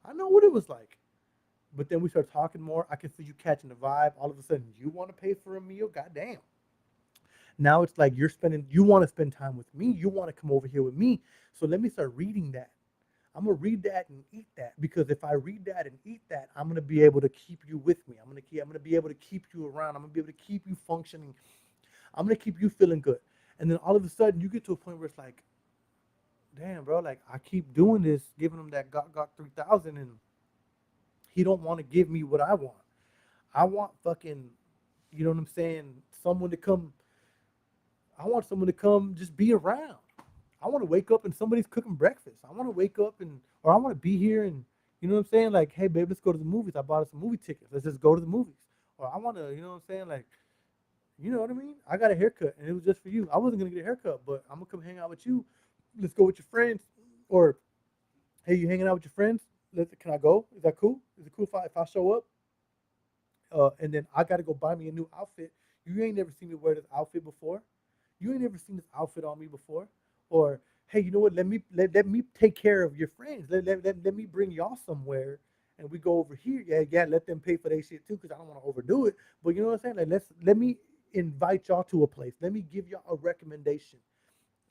I know what it was like. But then we start talking more. I can see you catching the vibe. All of a sudden, you want to pay for a meal. Goddamn. Now it's like you want to spend time with me. You want to come over here with me. So let me start reading that. I'm gonna read that and eat that because if I read that and eat that, I'm gonna be able to keep you with me. I'm gonna be able to keep you around. I'm gonna be able to keep you functioning. I'm gonna keep you feeling good. And then all of a sudden, you get to a point where it's like, damn, bro, like I keep doing this, giving him that got 3000, and he don't want to give me what I want. I want fucking, you know what I'm saying? Someone to come. I want someone to come just be around. I want to wake up and somebody's cooking breakfast. I want to wake up and, or I want to be here and, you know what I'm saying? Like, hey, babe, let's go to the movies. I bought us some movie tickets. Let's just go to the movies. Or I want to, you know what I'm saying? Like, you know what I mean? I got a haircut and it was just for you. I wasn't going to get a haircut, but I'm going to come hang out with you. Let's go with your friends. Or, hey, you hanging out with your friends? Can I go? Is that cool? Is it cool if I show up? And then I got to go buy me a new outfit. You ain't never seen me wear this outfit before. You ain't never seen this outfit on me before. Or, hey, you know what? Let me take care of your friends. Let me bring y'all somewhere and we go over here. Yeah, yeah, let them pay for their shit too, because I don't want to overdo it. But you know what I'm saying? Like let me invite y'all to a place. Let me give y'all a recommendation.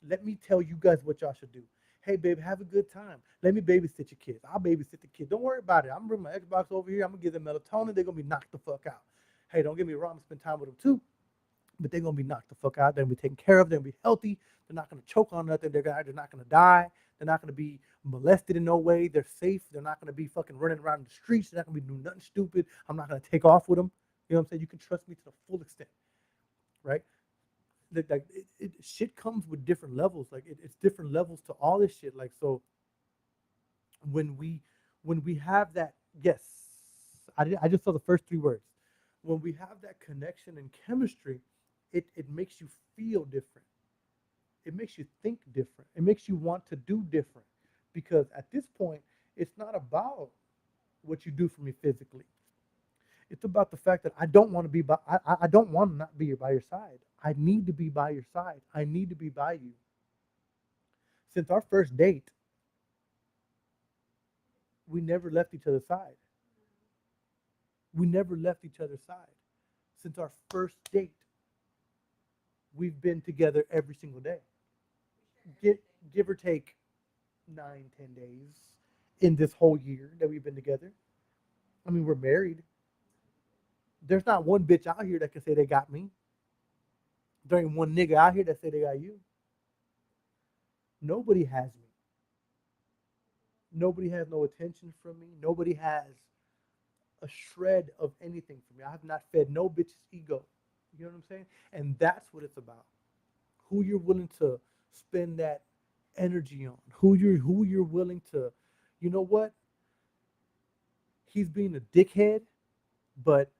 Let me tell you guys what y'all should do. Hey, babe, have a good time. Let me babysit your kids. I'll babysit the kids. Don't worry about it. I'm gonna bring my Xbox over here. I'm gonna give them melatonin. They're gonna be knocked the fuck out. Hey, don't get me wrong. I'm gonna spend time with them too, but they're gonna be knocked the fuck out. They're gonna be taken care of. They're gonna be healthy. They're not gonna choke on nothing. They're not gonna die. They're not gonna be molested in no way. They're safe. They're not gonna be fucking running around the streets. They're not gonna be doing nothing stupid. I'm not gonna take off with them. You know what I'm saying? You can trust me to the full extent, right? Shit comes with different levels. Like it's different levels to all this shit. Like so, when we when we have that, yes, I just saw the first three words. When we have that connection and chemistry, it makes you feel different. It makes you think different. It makes you want to do different. Because at this point, it's not about what you do for me physically. It's about the fact that I don't want to be by, I don't want to not be by your side. I need to be by your side. I need to be by you. Since our first date, we never left each other's side. We never left each other's side. Since our first date, we've been together every single day. We share Give, everything. give or take 9, 10 days in this whole year that we've been together. I mean, we're married. There's not one bitch out here that can say they got me. There ain't one nigga out here that say they got you. Nobody has me. Nobody has no attention from me. Nobody has a shred of anything from me. I have not fed no bitch's ego. You know what I'm saying? And that's what it's about. Who you're willing to spend that energy on. Who you're willing to, you know what? He's being a dickhead, but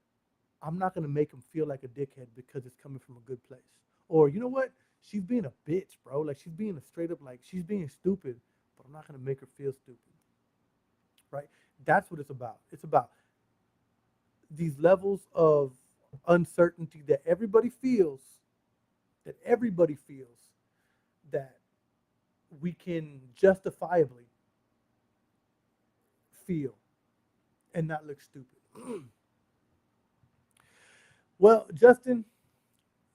I'm not gonna make him feel like a dickhead because it's coming from a good place. Or you know what? She's being a bitch, bro. Like she's being a straight up like she's being stupid, but I'm not gonna make her feel stupid. Right? That's what it's about. It's about these levels of uncertainty that everybody feels that we can justifiably feel and not look stupid. Well, Justin,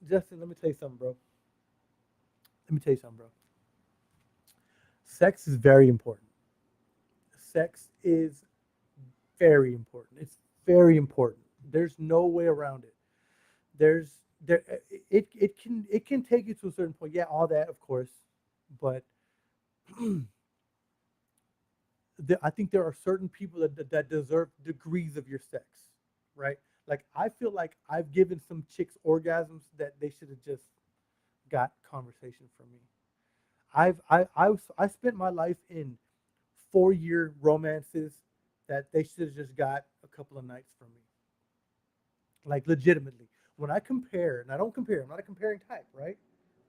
let me tell you something, bro. Let me tell you something, bro. Sex is very important. Sex is very important. It's very important. There's no way around it. There's there it can take you to a certain point. Yeah, all that, of course, but I think there are certain people that deserve degrees of your sex, right? Like I feel like I've given some chicks orgasms that they should have just got conversation from me. I spent my life in 4 year romances that they should have just got a couple of nights from me. Like legitimately. When I compare, and I don't compare, I'm not a comparing type, right?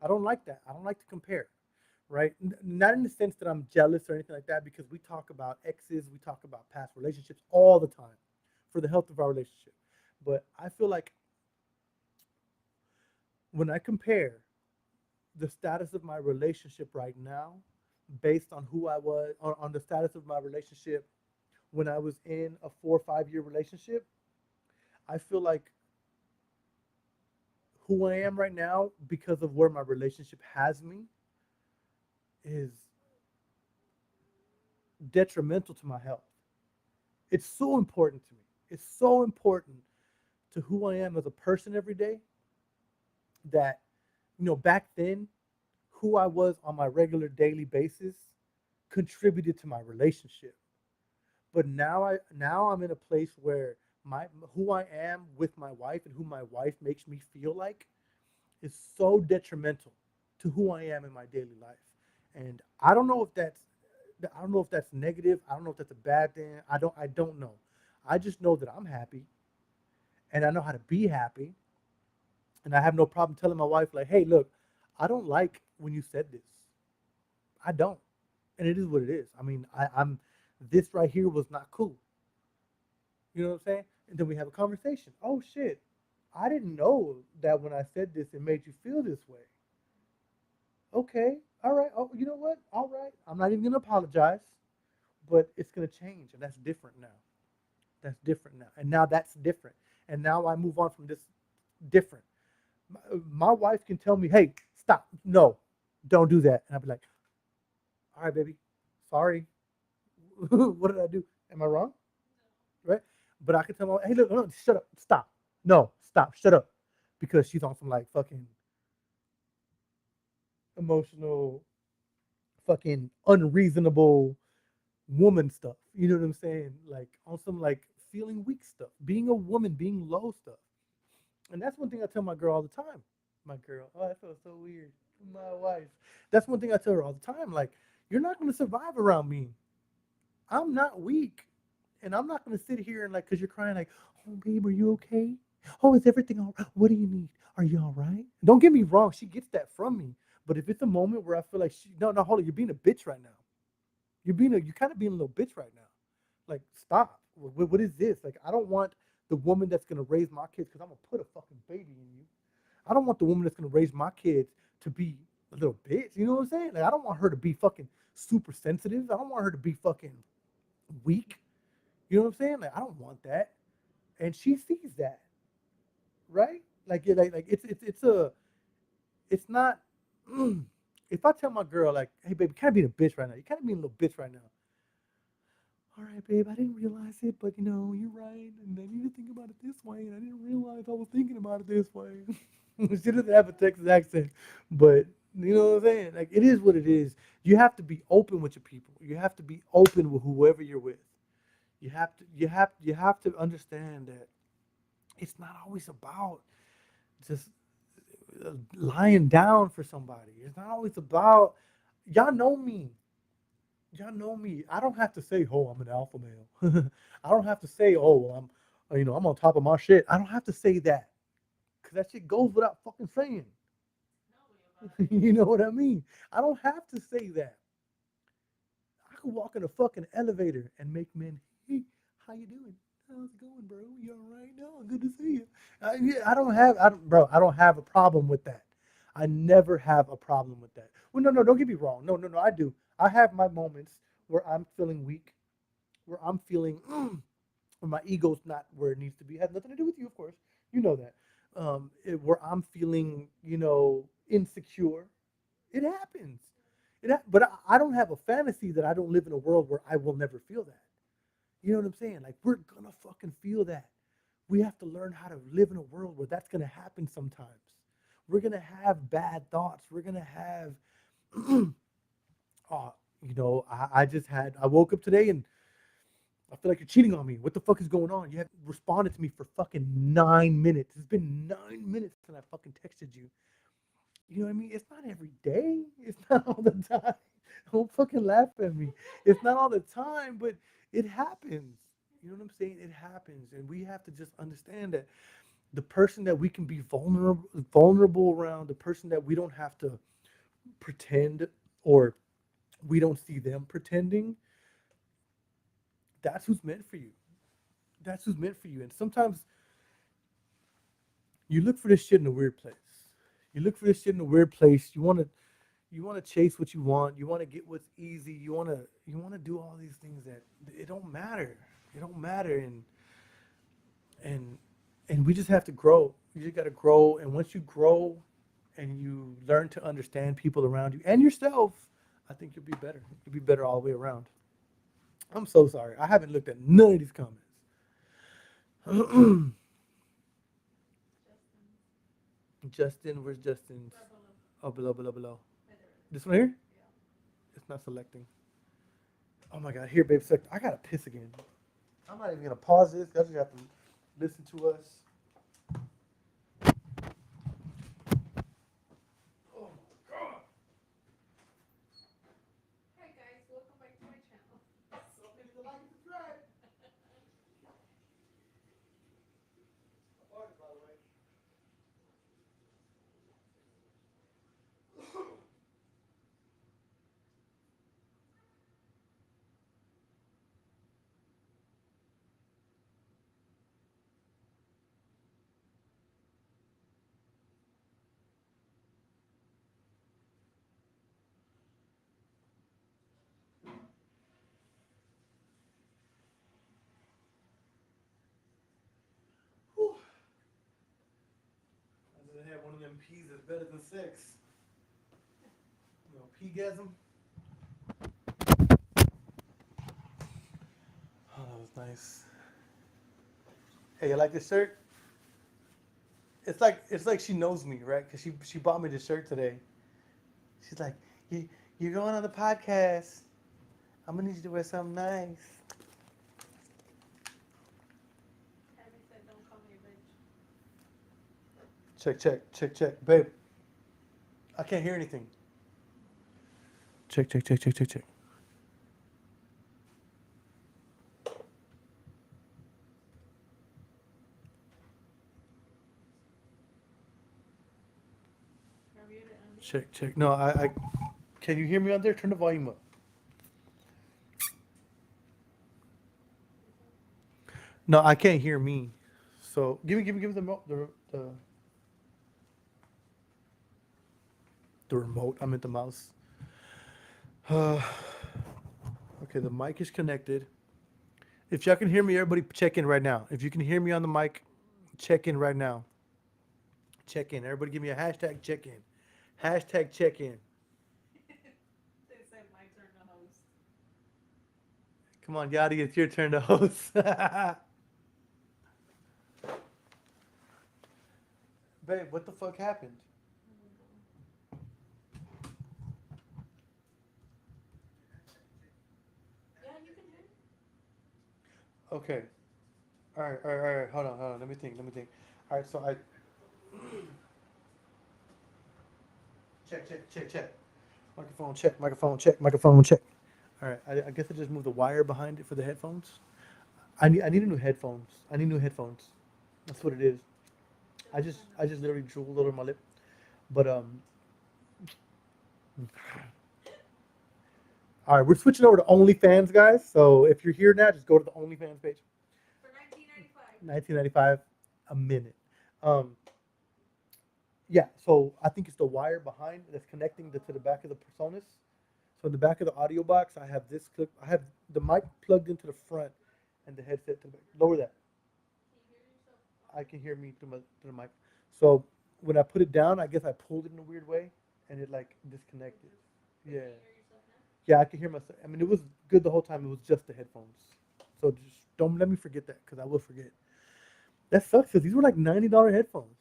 I don't like that. I don't like to compare, right? Not in the sense that I'm jealous or anything like that, because we talk about exes, we talk about past relationships all the time for the health of our relationship. But I feel like when I compare the status of my relationship right now based on who I was, on the status of my relationship when I was in a 4 or 5 year relationship, I feel like who I am right now because of where my relationship has me is detrimental to my health. It's so important to me. It's so important to who I am as a person every day that, back then, who I was on my regular daily basis contributed to my relationship. But now I'm in a place where my who I am with my wife and who my wife makes me feel like is so detrimental to who I am in my daily life. And I don't know if that's negative. I don't know if that's a bad thing. I don't know. I just know that I'm happy and I know how to be happy, and I have no problem telling my wife like, "Hey, look, I don't like when you said this. I don't." And it is what it is. I mean, I'm this right here was not cool. You know what I'm saying? And then we have a conversation. Oh shit. I didn't know that when I said this it made you feel this way. Okay, all right. Oh, you know what? All right. I'm not even gonna apologize, but it's gonna change, and that's different now. That's different now, and now that's different, and now I move on from this different. My wife can tell me, "Hey, stop! No, don't do that," and I'll be like, "All right, baby, sorry. What did I do? Am I wrong? Right?" But I can tell my, "Hey, look, no, shut up, stop, no, stop, shut up," because she's on some like fucking emotional, fucking unreasonable woman stuff. You know what I'm saying? Like on some like feeling weak stuff, being a woman, being low stuff. And that's one thing I tell my girl all the time. My girl, oh, that feels so weird. My wife. That's one thing I tell her all the time. Like, you're not gonna survive around me. I'm not weak. And I'm not gonna sit here and like, cause you're crying like, oh babe, are you okay? Oh, is everything all right? What do you need? Are you all right? Don't get me wrong, she gets that from me. But if it's a moment where I feel like no, no, hold on, you're being a bitch right now. You're kind of being a little bitch right now. Like, stop. What is this? Like, I don't want the woman that's gonna raise my kids, because I'm gonna put a fucking baby in you. I don't want the woman that's gonna raise my kids to be a little bitch. You know what I'm saying? Like I don't want her to be fucking super sensitive. I don't want her to be fucking weak. You know what I'm saying? Like I don't want that. And she sees that, right? Like it's not. If I tell my girl like, hey baby, kind of being a bitch right now. You kind of being a little bitch right now. All right, babe, I didn't realize it, but you're right, and I need to think about it this way, and I didn't realize I was thinking about it this way. She doesn't have a Texas accent, but you know what I'm saying? Like, it is what it is. You have to be open with your people. You have to be open with whoever you're with. You have to understand that it's not always about just lying down for somebody. It's not always about, y'all know me. Y'all know me. I don't have to say, "Oh, I'm an alpha male." I don't have to say, "Oh, well, I'm on top of my shit." I don't have to say that because that shit goes without fucking saying. Tell me about it. You know what I mean? I don't have to say that. I could walk in a fucking elevator and make men, "Hey, how you doing? How's it going, bro? You all right? No, good to see you." Yeah, bro. I don't have a problem with that. I never have a problem with that. Well, no, no, don't get me wrong. No, no, no, I do. I have my moments where I'm feeling weak, where I'm feeling, where my ego's not where it needs to be. It has nothing to do with you, of course. You know that. Where I'm feeling, insecure. It happens. But I don't have a fantasy that I don't live in a world where I will never feel that. You know what I'm saying? Like, we're gonna fucking feel that. We have to learn how to live in a world where that's gonna happen sometimes. We're gonna have bad thoughts. We're gonna have, oh, I woke up today and I feel like you're cheating on me. What the fuck is going on? You haven't responded to me for fucking 9 minutes. It's been 9 minutes since I fucking texted you. You know what I mean? It's not every day. It's not all the time. Don't fucking laugh at me. It's not all the time, but it happens. You know what I'm saying? It happens, and we have to just understand that the person that we can be vulnerable around, the person that we don't have to pretend, or we don't see them pretending, that's who's meant for you. That's who's meant for you. And sometimes you look for this shit in a weird place. You look for this shit in a weird place. You want to chase what you want. You want to get what's easy. You want to do all these things that it don't matter. It don't matter. And we just have to grow. You just got to grow. And once you grow and you learn to understand people around you and yourself, I think you'll be better. You'll be better all the way around. I'm so sorry. I haven't looked at none of these comments. Justin. Justin, where's Justin's? Right below. Oh, below, below, below. Right there. This one here? Yeah. It's not selecting. Oh my God, here, babe, select. I gotta piss again. I'm not even gonna pause this. I just have to listen to us. Oh my God. Hi guys, welcome back to my channel. So many to like and subscribe. Apologies, by the way. Whew. I didn't have one of them peas that's better than sex. Peagasm. Oh, that was nice. Hey, you like this shirt? It's like she knows me, right? Cause she bought me this shirt today. She's like, you're going on the podcast. I'm gonna need you to wear something nice. Abby said, don't call me a bitch. Check, check, check, check, babe. I can't hear anything. Check, check, check, check, check, check. Are you the under? Check, check. No, I can you hear me on there? Turn the volume up. No, I can't hear me. So give me the remote. I meant the mouse. Uh, okay, the mic is connected. If y'all can hear me, everybody check in right now. If you can hear me on the mic, check in right now. Check in. Everybody give me a hashtag check in. Hashtag check in. They said my turn to host. Come on, Yadi, it's your turn to host. Babe, what the fuck happened? Yeah, you can hear. Okay. All right. Hold on. Let me think. All right, so I check. Microphone check. All right, I guess I just moved the wire behind it for the headphones. I need a new headphones. I need new headphones. That's what it is. I just literally drooled over my lip. But all right, we're switching over to OnlyFans, guys. So if you're here now, just go to the OnlyFans page. For 1995. 1995 a minute. Um, yeah, so I think it's the wire behind that's connecting to the back of the Personas. So in the back of the audio box, I have this clip. I have the mic plugged into the front, and the headset to the back. Lower that. Can you hear yourself? I can hear me through the mic. So when I put it down, I guess I pulled it in a weird way, and it like disconnected. Can Yeah, you hear yourself now? yeah, I can hear myself. I mean, it was good the whole time. It was just the headphones. So just don't let me forget that, because I will forget. That sucks, because these were like $90 headphones,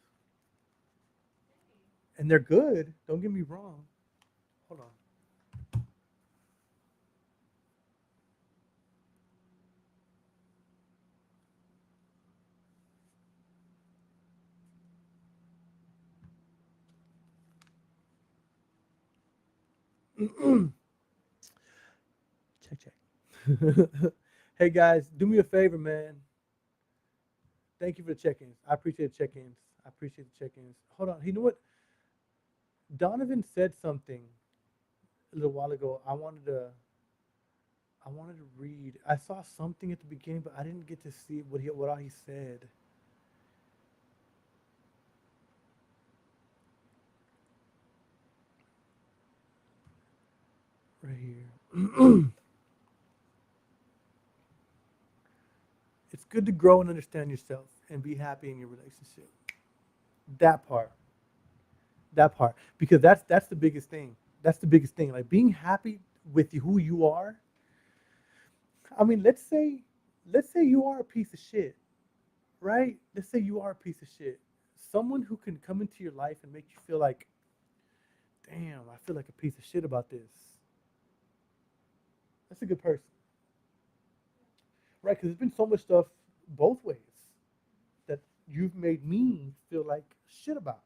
and they're good. Don't get me wrong. Hold on. Check. Hey guys, do me a favor, man. Thank you for the check-ins. I appreciate the check-ins. I appreciate the check-ins. Hold on. You know what? Donovan said something a little while ago. I wanted to read. I saw something at the beginning, but I didn't get to see what all he said. Right here. It's good to grow and understand yourself and be happy in your relationship. That part. That part. Because that's the biggest thing. That's the biggest thing. Like being happy with who you are. I mean, let's say you are a piece of shit, right? Let's say you are a piece of shit. Someone who can come into your life and make you feel like, damn, I feel like a piece of shit about this. That's a good person, right? Because there's been so much stuff both ways that you've made me feel like shit about,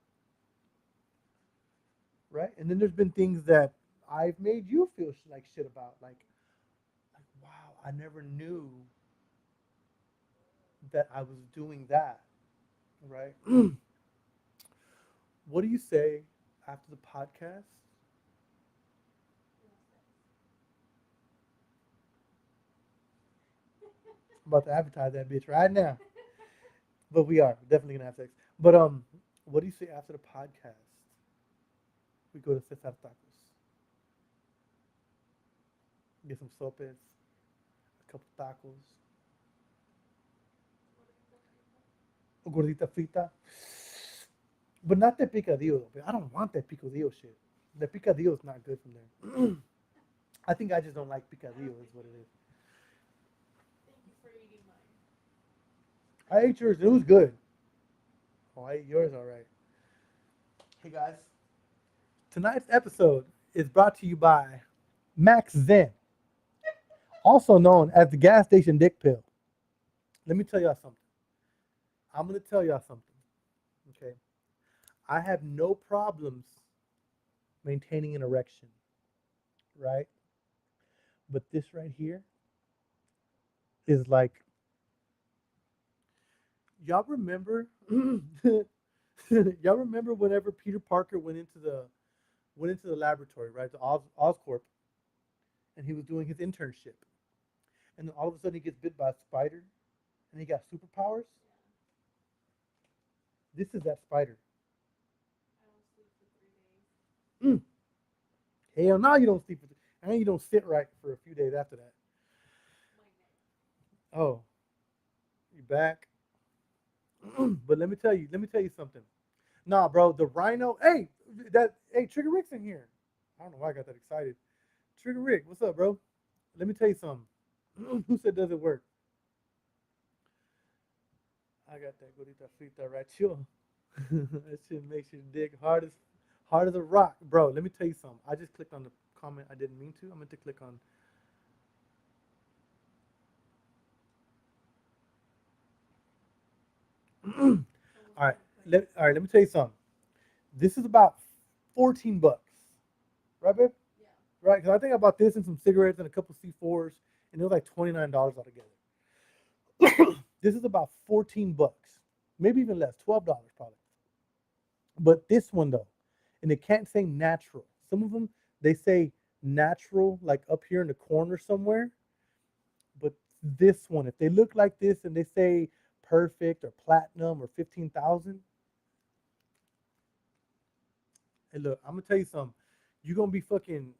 right? And then there's been things that I've made you feel like shit about, like wow, I never knew that I was doing that, right? What do you say after the podcast? I'm about to advertise that bitch right now. But we are definitely gonna have sex. But what do you say after the podcast? We go to Cesar Tacos, get some sopes, a couple tacos, a gordita frita, but not that picadillo. Though. I don't want that picadillo shit. The picadillo is not good from there. I think I just don't like picadillo. Is what it is. Thank you for eating mine. I ate yours. It was good. Oh, I ate yours all right. Hey guys, tonight's episode is brought to you by Max Zen, also known as the gas station dick pill. Let me tell y'all something. I'm gonna tell y'all something. Okay, I have no problems maintaining an erection, right? But this right here is like, y'all remember? Y'all remember whenever Peter Parker went into the laboratory, right? The Oscorp, and he was doing his internship, and then all of a sudden he gets bit by a spider, and he got superpowers. This is that spider. I don't sleep for 3 days. Mm. Hell no, you don't sleep. And you don't sit right for a few days after that. My neck. Oh, you back? But let me tell you something. Nah, bro, the rhino. Hey, Trigger Rick's in here. I don't know why I got that excited. Trigger Rick, what's up, bro? Let me tell you something. Who said does it work? I got that gordita frita right here. That shit makes your dick hard as a rock, bro. Let me tell you something. I just clicked on the comment. I didn't mean to. I meant to click on. Someone's All right, gonna complain. all right. Let me tell you something. This is about 14 bucks, right, babe? Yeah. Right? Because I think I bought this and some cigarettes and a couple C4s, and it was like $29 altogether. This is about 14 bucks, maybe even less, $12 probably. But this one though, and it can't say natural. Some of them they say natural, like up here in the corner somewhere. But this one, if they look like this and they say perfect or platinum or 15,000, hey look, I'm gonna tell you something. You're gonna be fucking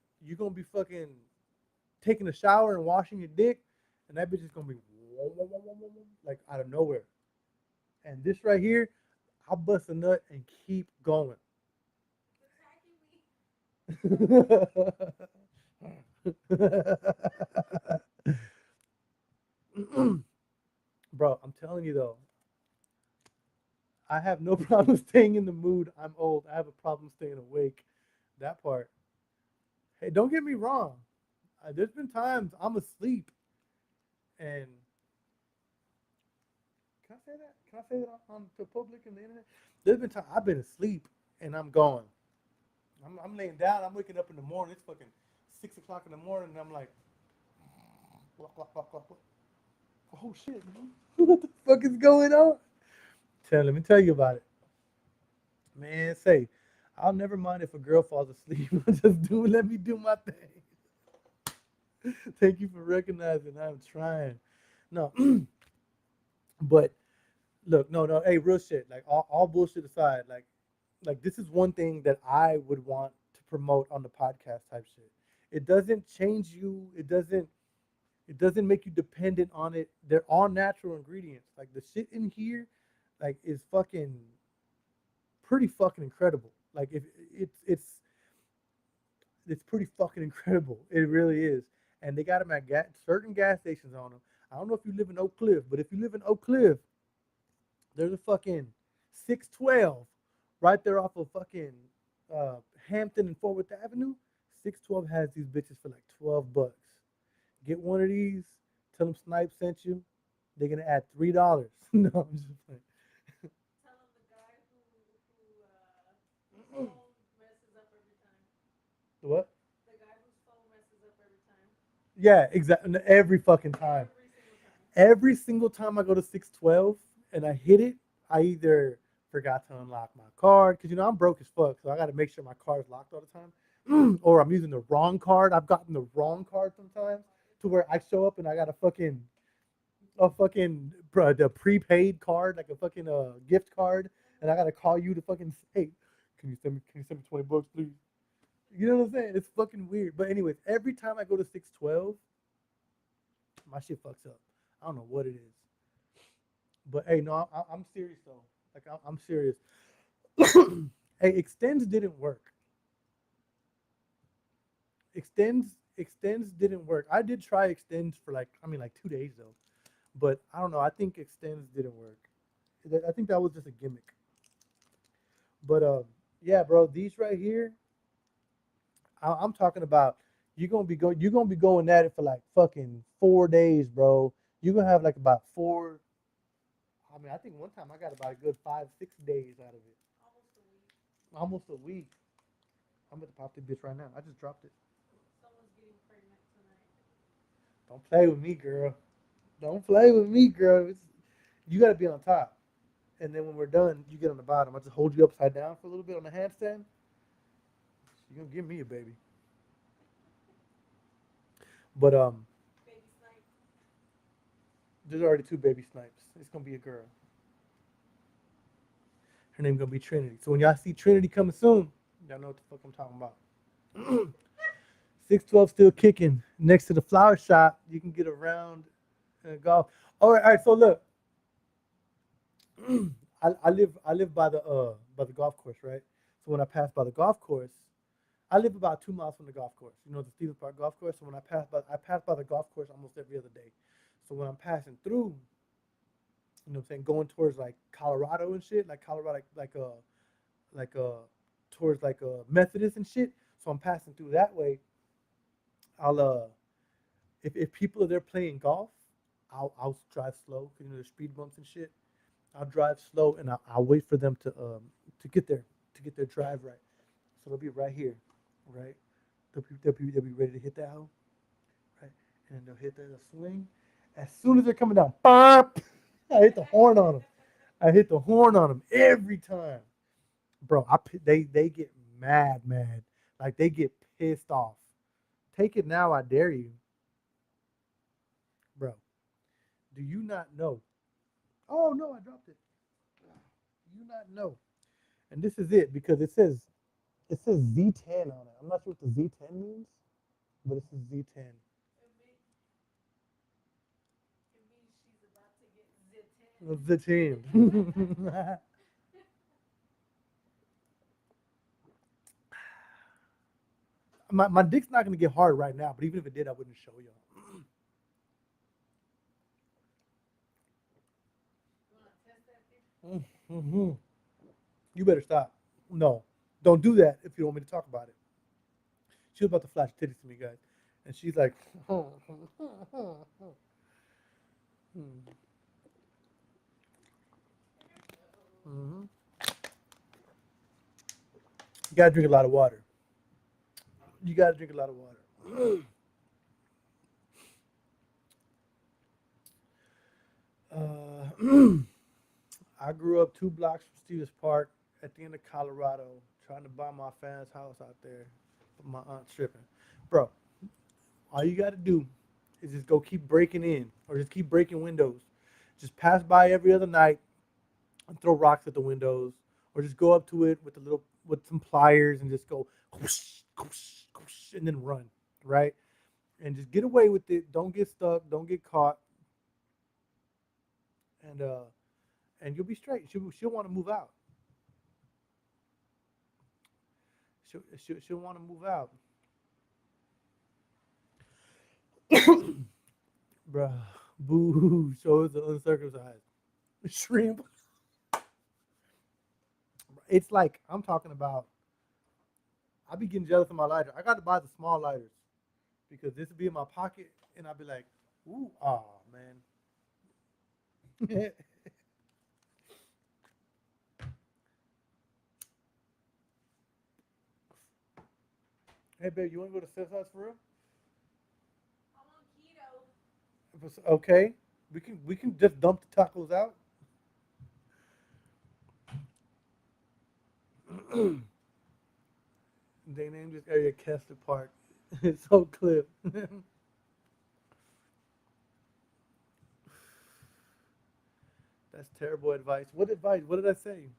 taking a shower and washing your dick, and that bitch is gonna be like out of nowhere. And this right here, I'll bust a nut and keep going. It's attacking me. Bro, I'm telling you though, I have no problem staying in the mood. I'm old. I have a problem staying awake. That part. Hey, don't get me wrong. There's been times I'm asleep, and can I say that? Can I say that on the public and the internet? There's been times I've been asleep and I'm going. I'm laying down. I'm waking up in the morning. It's fucking 6 o'clock in the morning, and I'm like, oh shit, man. What the fuck is going on? Let me tell you about it. Man, say, I'll never mind if a girl falls asleep. Let me do my thing. Thank you for recognizing I'm trying. No, but look, no, hey, real shit. Like all bullshit aside, like this is one thing that I would want to promote on the podcast type shit. It doesn't change you. It doesn't make you dependent on it. They're all natural ingredients. Like the shit in here, like is fucking pretty fucking incredible. Like if it's pretty fucking incredible. It really is. And they got them at certain gas stations on them. I don't know if you live in Oak Cliff, but if you live in Oak Cliff, there's a fucking 612 right there off of fucking uh, Hampton and Fort Worth Avenue. 612 has these bitches for like 12 bucks. Get one of these. Tell them Snipe sent you. They're gonna add $3. No, I'm just playing. Tell him the guy whose phone messes up every time. What? The guy whose phone messes up every time. Yeah, exactly. Every fucking time. Every single time. Every single time I go to 612 and I hit it, I either forgot to unlock my card because I'm broke as fuck, so I got to make sure my card is locked all the time, or I'm using the wrong card. I've gotten the wrong card sometimes to where I show up and I got a fucking the prepaid card, like a fucking gift card, and I got to call you to fucking hey, can you send me $20, please? You know what I'm saying? It's fucking weird. But anyways, every time I go to 612, my shit fucks up. I don't know what it is. But hey, no, I'm serious though. Like I'm serious. Hey, extends didn't work. Extends didn't work. I did try extends for like 2 days though. But I don't know. I think extends didn't work. I think that was just a gimmick. But yeah, bro, these right here, I'm talking about. You're gonna be going at it for like fucking 4 days, bro. You're gonna have like about four. I mean, I think one time I got about a good 5, 6 days out of it. Almost a week. Almost a week. I'm about to pop this bitch right now. I just dropped it. Someone's getting pregnant tonight. Don't play with me, girl. Don't play with me, girl. You got to be on top. And then when we're done, you get on the bottom. I just hold you upside down for a little bit on the handstand. You're going to give me a baby. But Baby snipe. there's already two baby snipes. It's going to be a girl. Her name gonna be Trinity. So when y'all see Trinity coming soon, y'all know what the fuck I'm talking about. 612 still kicking next to the flower shop. You can get around golf. All right. So look, I live by the golf course, right? So when I pass by the golf course, I live about 2 miles from the golf course. You know the Stevens Park golf course. So when I pass by the golf course almost every other day. So when I'm passing through, you know what I'm saying, going towards like Colorado and shit, like Colorado, like towards like Methodist and shit. So I'm passing through that way. I'll if people are there playing golf, I'll drive slow because you know there's speed bumps and shit. I'll drive slow and I'll wait for them to get there to get their drive right. So they'll be right here, right? They'll be ready to hit that hoe, right? And they'll hit that swing. As soon as they're coming down, pop! I hit the horn on them. I hit the horn on them every time, bro. They get mad, like they get pissed off. Take it now, I dare you, bro. Do you not know? Oh no, I dropped it. Do you not know? And this is it because it says Z10 on it. I'm not sure what the Z10 means, but it says Z10. It means it means she's about to get Z10. my dick's not gonna get hard right now, but even if it did, I wouldn't show y'all. You wanna test that bitch? Mm-hmm. You better stop. No, don't do that if you don't want me to talk about it. She was about to flash titties to me, guys, and she's like, mm-hmm. You gotta drink a lot of water. You gotta drink a lot of water. I grew up 2 blocks from Stevens Park at the end of Colorado, trying to buy my fans house out there. But my aunt tripping, bro. All you got to do is just go keep breaking in, or just keep breaking windows. Just pass by every other night and throw rocks at the windows, or just go up to it with a little with some pliers and just go whoosh, whoosh, whoosh, and then run, right? And just get away with it. Don't get stuck. Don't get caught, and you'll be straight. She'll want to move out. She'll want to move out, bruh. Boo. Shows the uncircumcised shrimp. It's like I'm talking about. I be getting jealous of my lighter. I got to buy the small lighters because this would be in my pocket, and I'd be like, ooh, ah, man. Hey, babe, you want to go to Sis House for real? I'm on keto. Okay, we can just dump the tacos out. They named this area Kessler Park. It's so clear. That's terrible advice. What advice? What did I say?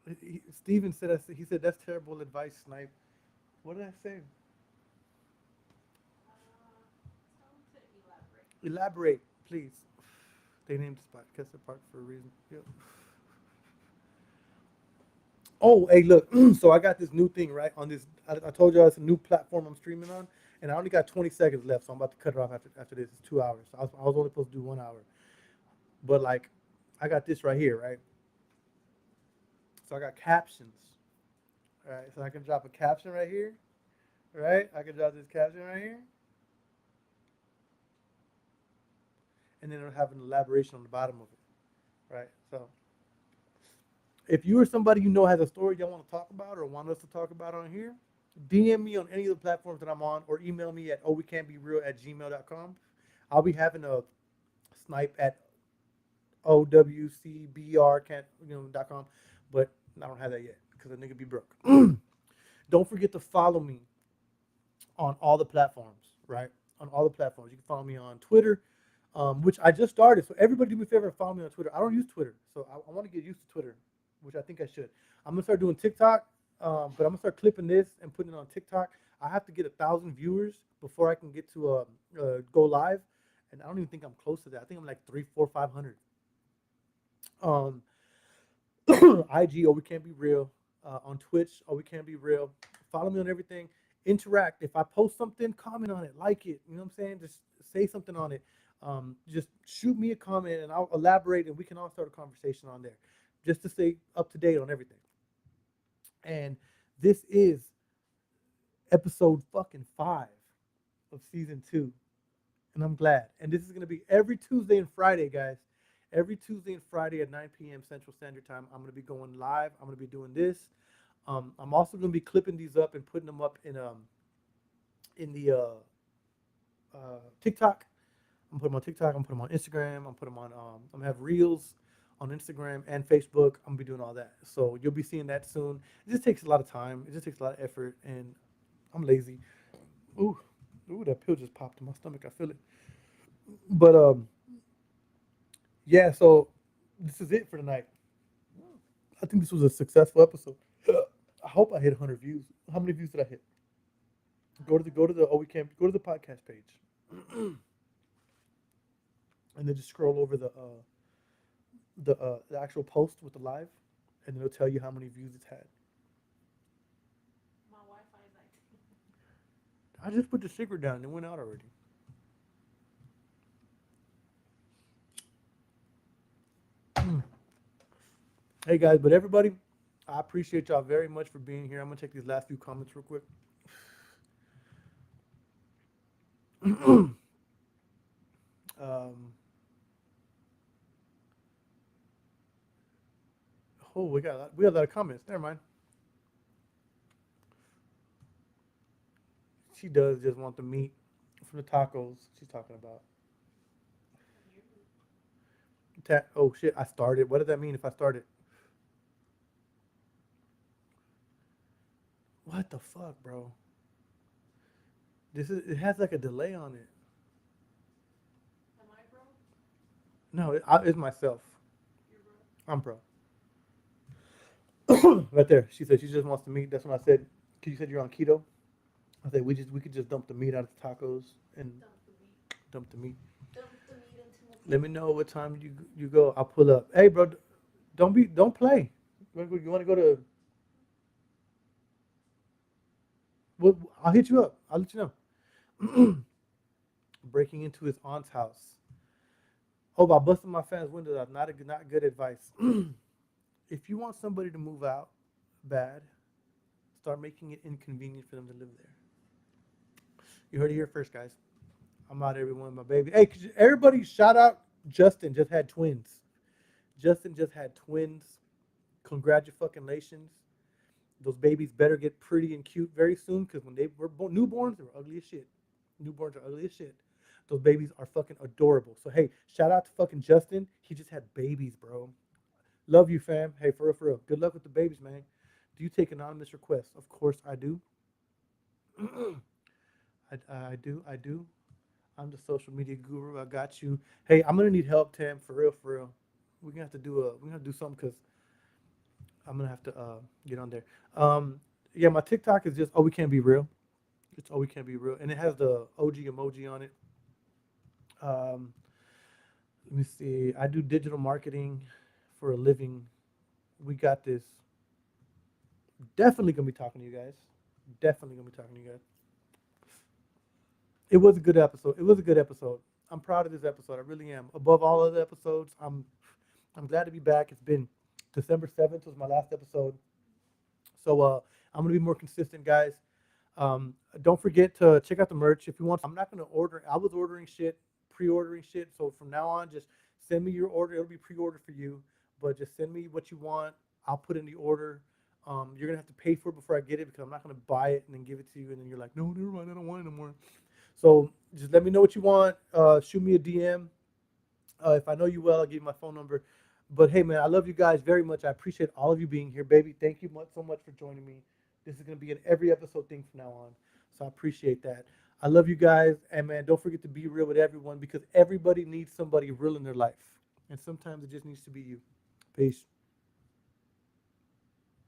Which one? Steven said, he said, that's terrible advice, Snipe. What did I say? Tell him to elaborate. Elaborate, please. They named the spot Kessler Park for a reason. Yep. Oh, hey, look. So I got this new thing, right? On this, I told you it's a new platform I'm streaming on, and I only got 20 seconds left, so I'm about to cut it off after this. It's 2 hours. So I was only supposed to do 1 hour. But, like, I got this right here, right? So I got captions, right? So I can drop a caption right here, right? I can drop this caption right here, and then it'll have an elaboration on the bottom of it, right? So if you or somebody you know has a story y'all want to talk about or want us to talk about on here, DM me on any of the platforms that I'm on or email me at ohwecan'tbereal@gmail.com. I'll be having a snipe at OWCBR .com, but I don't have that yet because the nigga be broke. Don't forget to follow me on all the platforms, right? On all the platforms. You can follow me on Twitter, which I just started. So everybody do me a favor and follow me on Twitter. I don't use Twitter, so I want to get used to Twitter which I think I should. I'm gonna start doing TikTok, but I'm gonna start clipping this and putting it on TikTok. I have to get 1,000 viewers before I can get to go live, and I don't even think I'm close to that. I think I'm like three, four, 500. Um, IG, oh we can't be real. On Twitch, oh we can't be real. Follow me on everything. Interact. If I post something, comment on it, like it. You know what I'm saying? Just say something on it. Just shoot me a comment and I'll elaborate and we can all start a conversation on there, just to stay up to date on everything. And this is episode fucking 5 of season 2, and I'm glad. And this is gonna be every Tuesday and Friday, guys. Every Tuesday and Friday at 9 p.m. Central Standard Time, I'm gonna be going live. I'm gonna be doing this. I'm also gonna be clipping these up and putting them up in the TikTok. I'm putting them on TikTok. I'm putting them on Instagram. I'm putting them on. I'm gonna have reels on Instagram and Facebook. I'm gonna be doing all that. So you'll be seeing that soon. It just takes a lot of time. It just takes a lot of effort, and I'm lazy. Ooh, ooh, that pill just popped in my stomach. I feel it. But yeah. So this is it for tonight. I think this was a successful episode. I hope I hit 100 views. How many views did I hit? Go to the oh we can't go to the podcast page, and then just scroll over the actual post with the live, and it'll tell you how many views it's had. My Wi-Fi is like. I just put the secret down and it went out already. Hey guys, but everybody, I appreciate y'all very much for being here. I'm gonna take these last few comments real quick. um, oh, we got a lot of comments. Never mind. She does just want the meat from the tacos she's talking about. Oh shit, I started. What does that mean if I started? What the fuck, bro? It has like a delay on it. Am I broke? No, it's myself. You're broke. I'm pro. Right there. She said she just wants the meat. That's when I said, "Cause you said you're on keto." I said we could just dump the meat out of the tacos and Dump the meat. dump the meat. Dump the meat into my Let me plate. know what time you go. I'll pull up. Hey, bro, don't play. You want to go to? Well, I'll hit you up. I'll let you know. Breaking into his aunt's house. Oh, by busting my family's windows out. Not good advice. If you want somebody to move out bad, start making it inconvenient for them to live there. You heard it here first, guys. I'm out everyone, my baby. Hey, everybody shout out Justin just had twins. Justin just had twins. Congratulations. Those babies better get pretty and cute very soon because when they were newborns, they were ugly as shit. Newborns are ugly as shit. Those babies are fucking adorable. So hey, shout out to fucking Justin. He just had babies, bro. Love you, fam. Hey, for real, for real. Good luck with the babies, man. Do you take anonymous requests? Of course I do. I do. I do. I'm the social media guru. I got you. Hey, I'm gonna need help, Tam. For real, for real. We're gonna do something because I'm gonna have to get on there. Yeah, my TikTok is just oh we can't be real. It's oh we can't be real, and it has the OG emoji on it. Um, Let me see. I do digital marketing for a living. We got this. Definitely gonna be talking to you guys. Definitely gonna be talking to you guys. It was a good episode. It was a good episode. I'm proud of this episode. I really am. Above all other episodes, I'm glad to be back. It's been December 7th was my last episode. So I'm gonna be more consistent, guys. Don't forget to check out the merch if you want. I'm not gonna order. I was ordering shit, pre-ordering shit. So from now on, just send me your order. It'll be pre-ordered for you, but just send me what you want. I'll put in the order. You're gonna have to pay for it before I get it because I'm not gonna buy it and then give it to you, and then you're like, no, never mind, I don't want it anymore. So just let me know what you want. Shoot me a DM. If I know you well, I'll give you my phone number. But hey, man, I love you guys very much. I appreciate all of you being here, baby. Thank you so much for joining me. This is gonna be an every episode thing from now on. So I appreciate that. I love you guys, and man, don't forget to be real with everyone because everybody needs somebody real in their life, and sometimes it just needs to be you. Peace.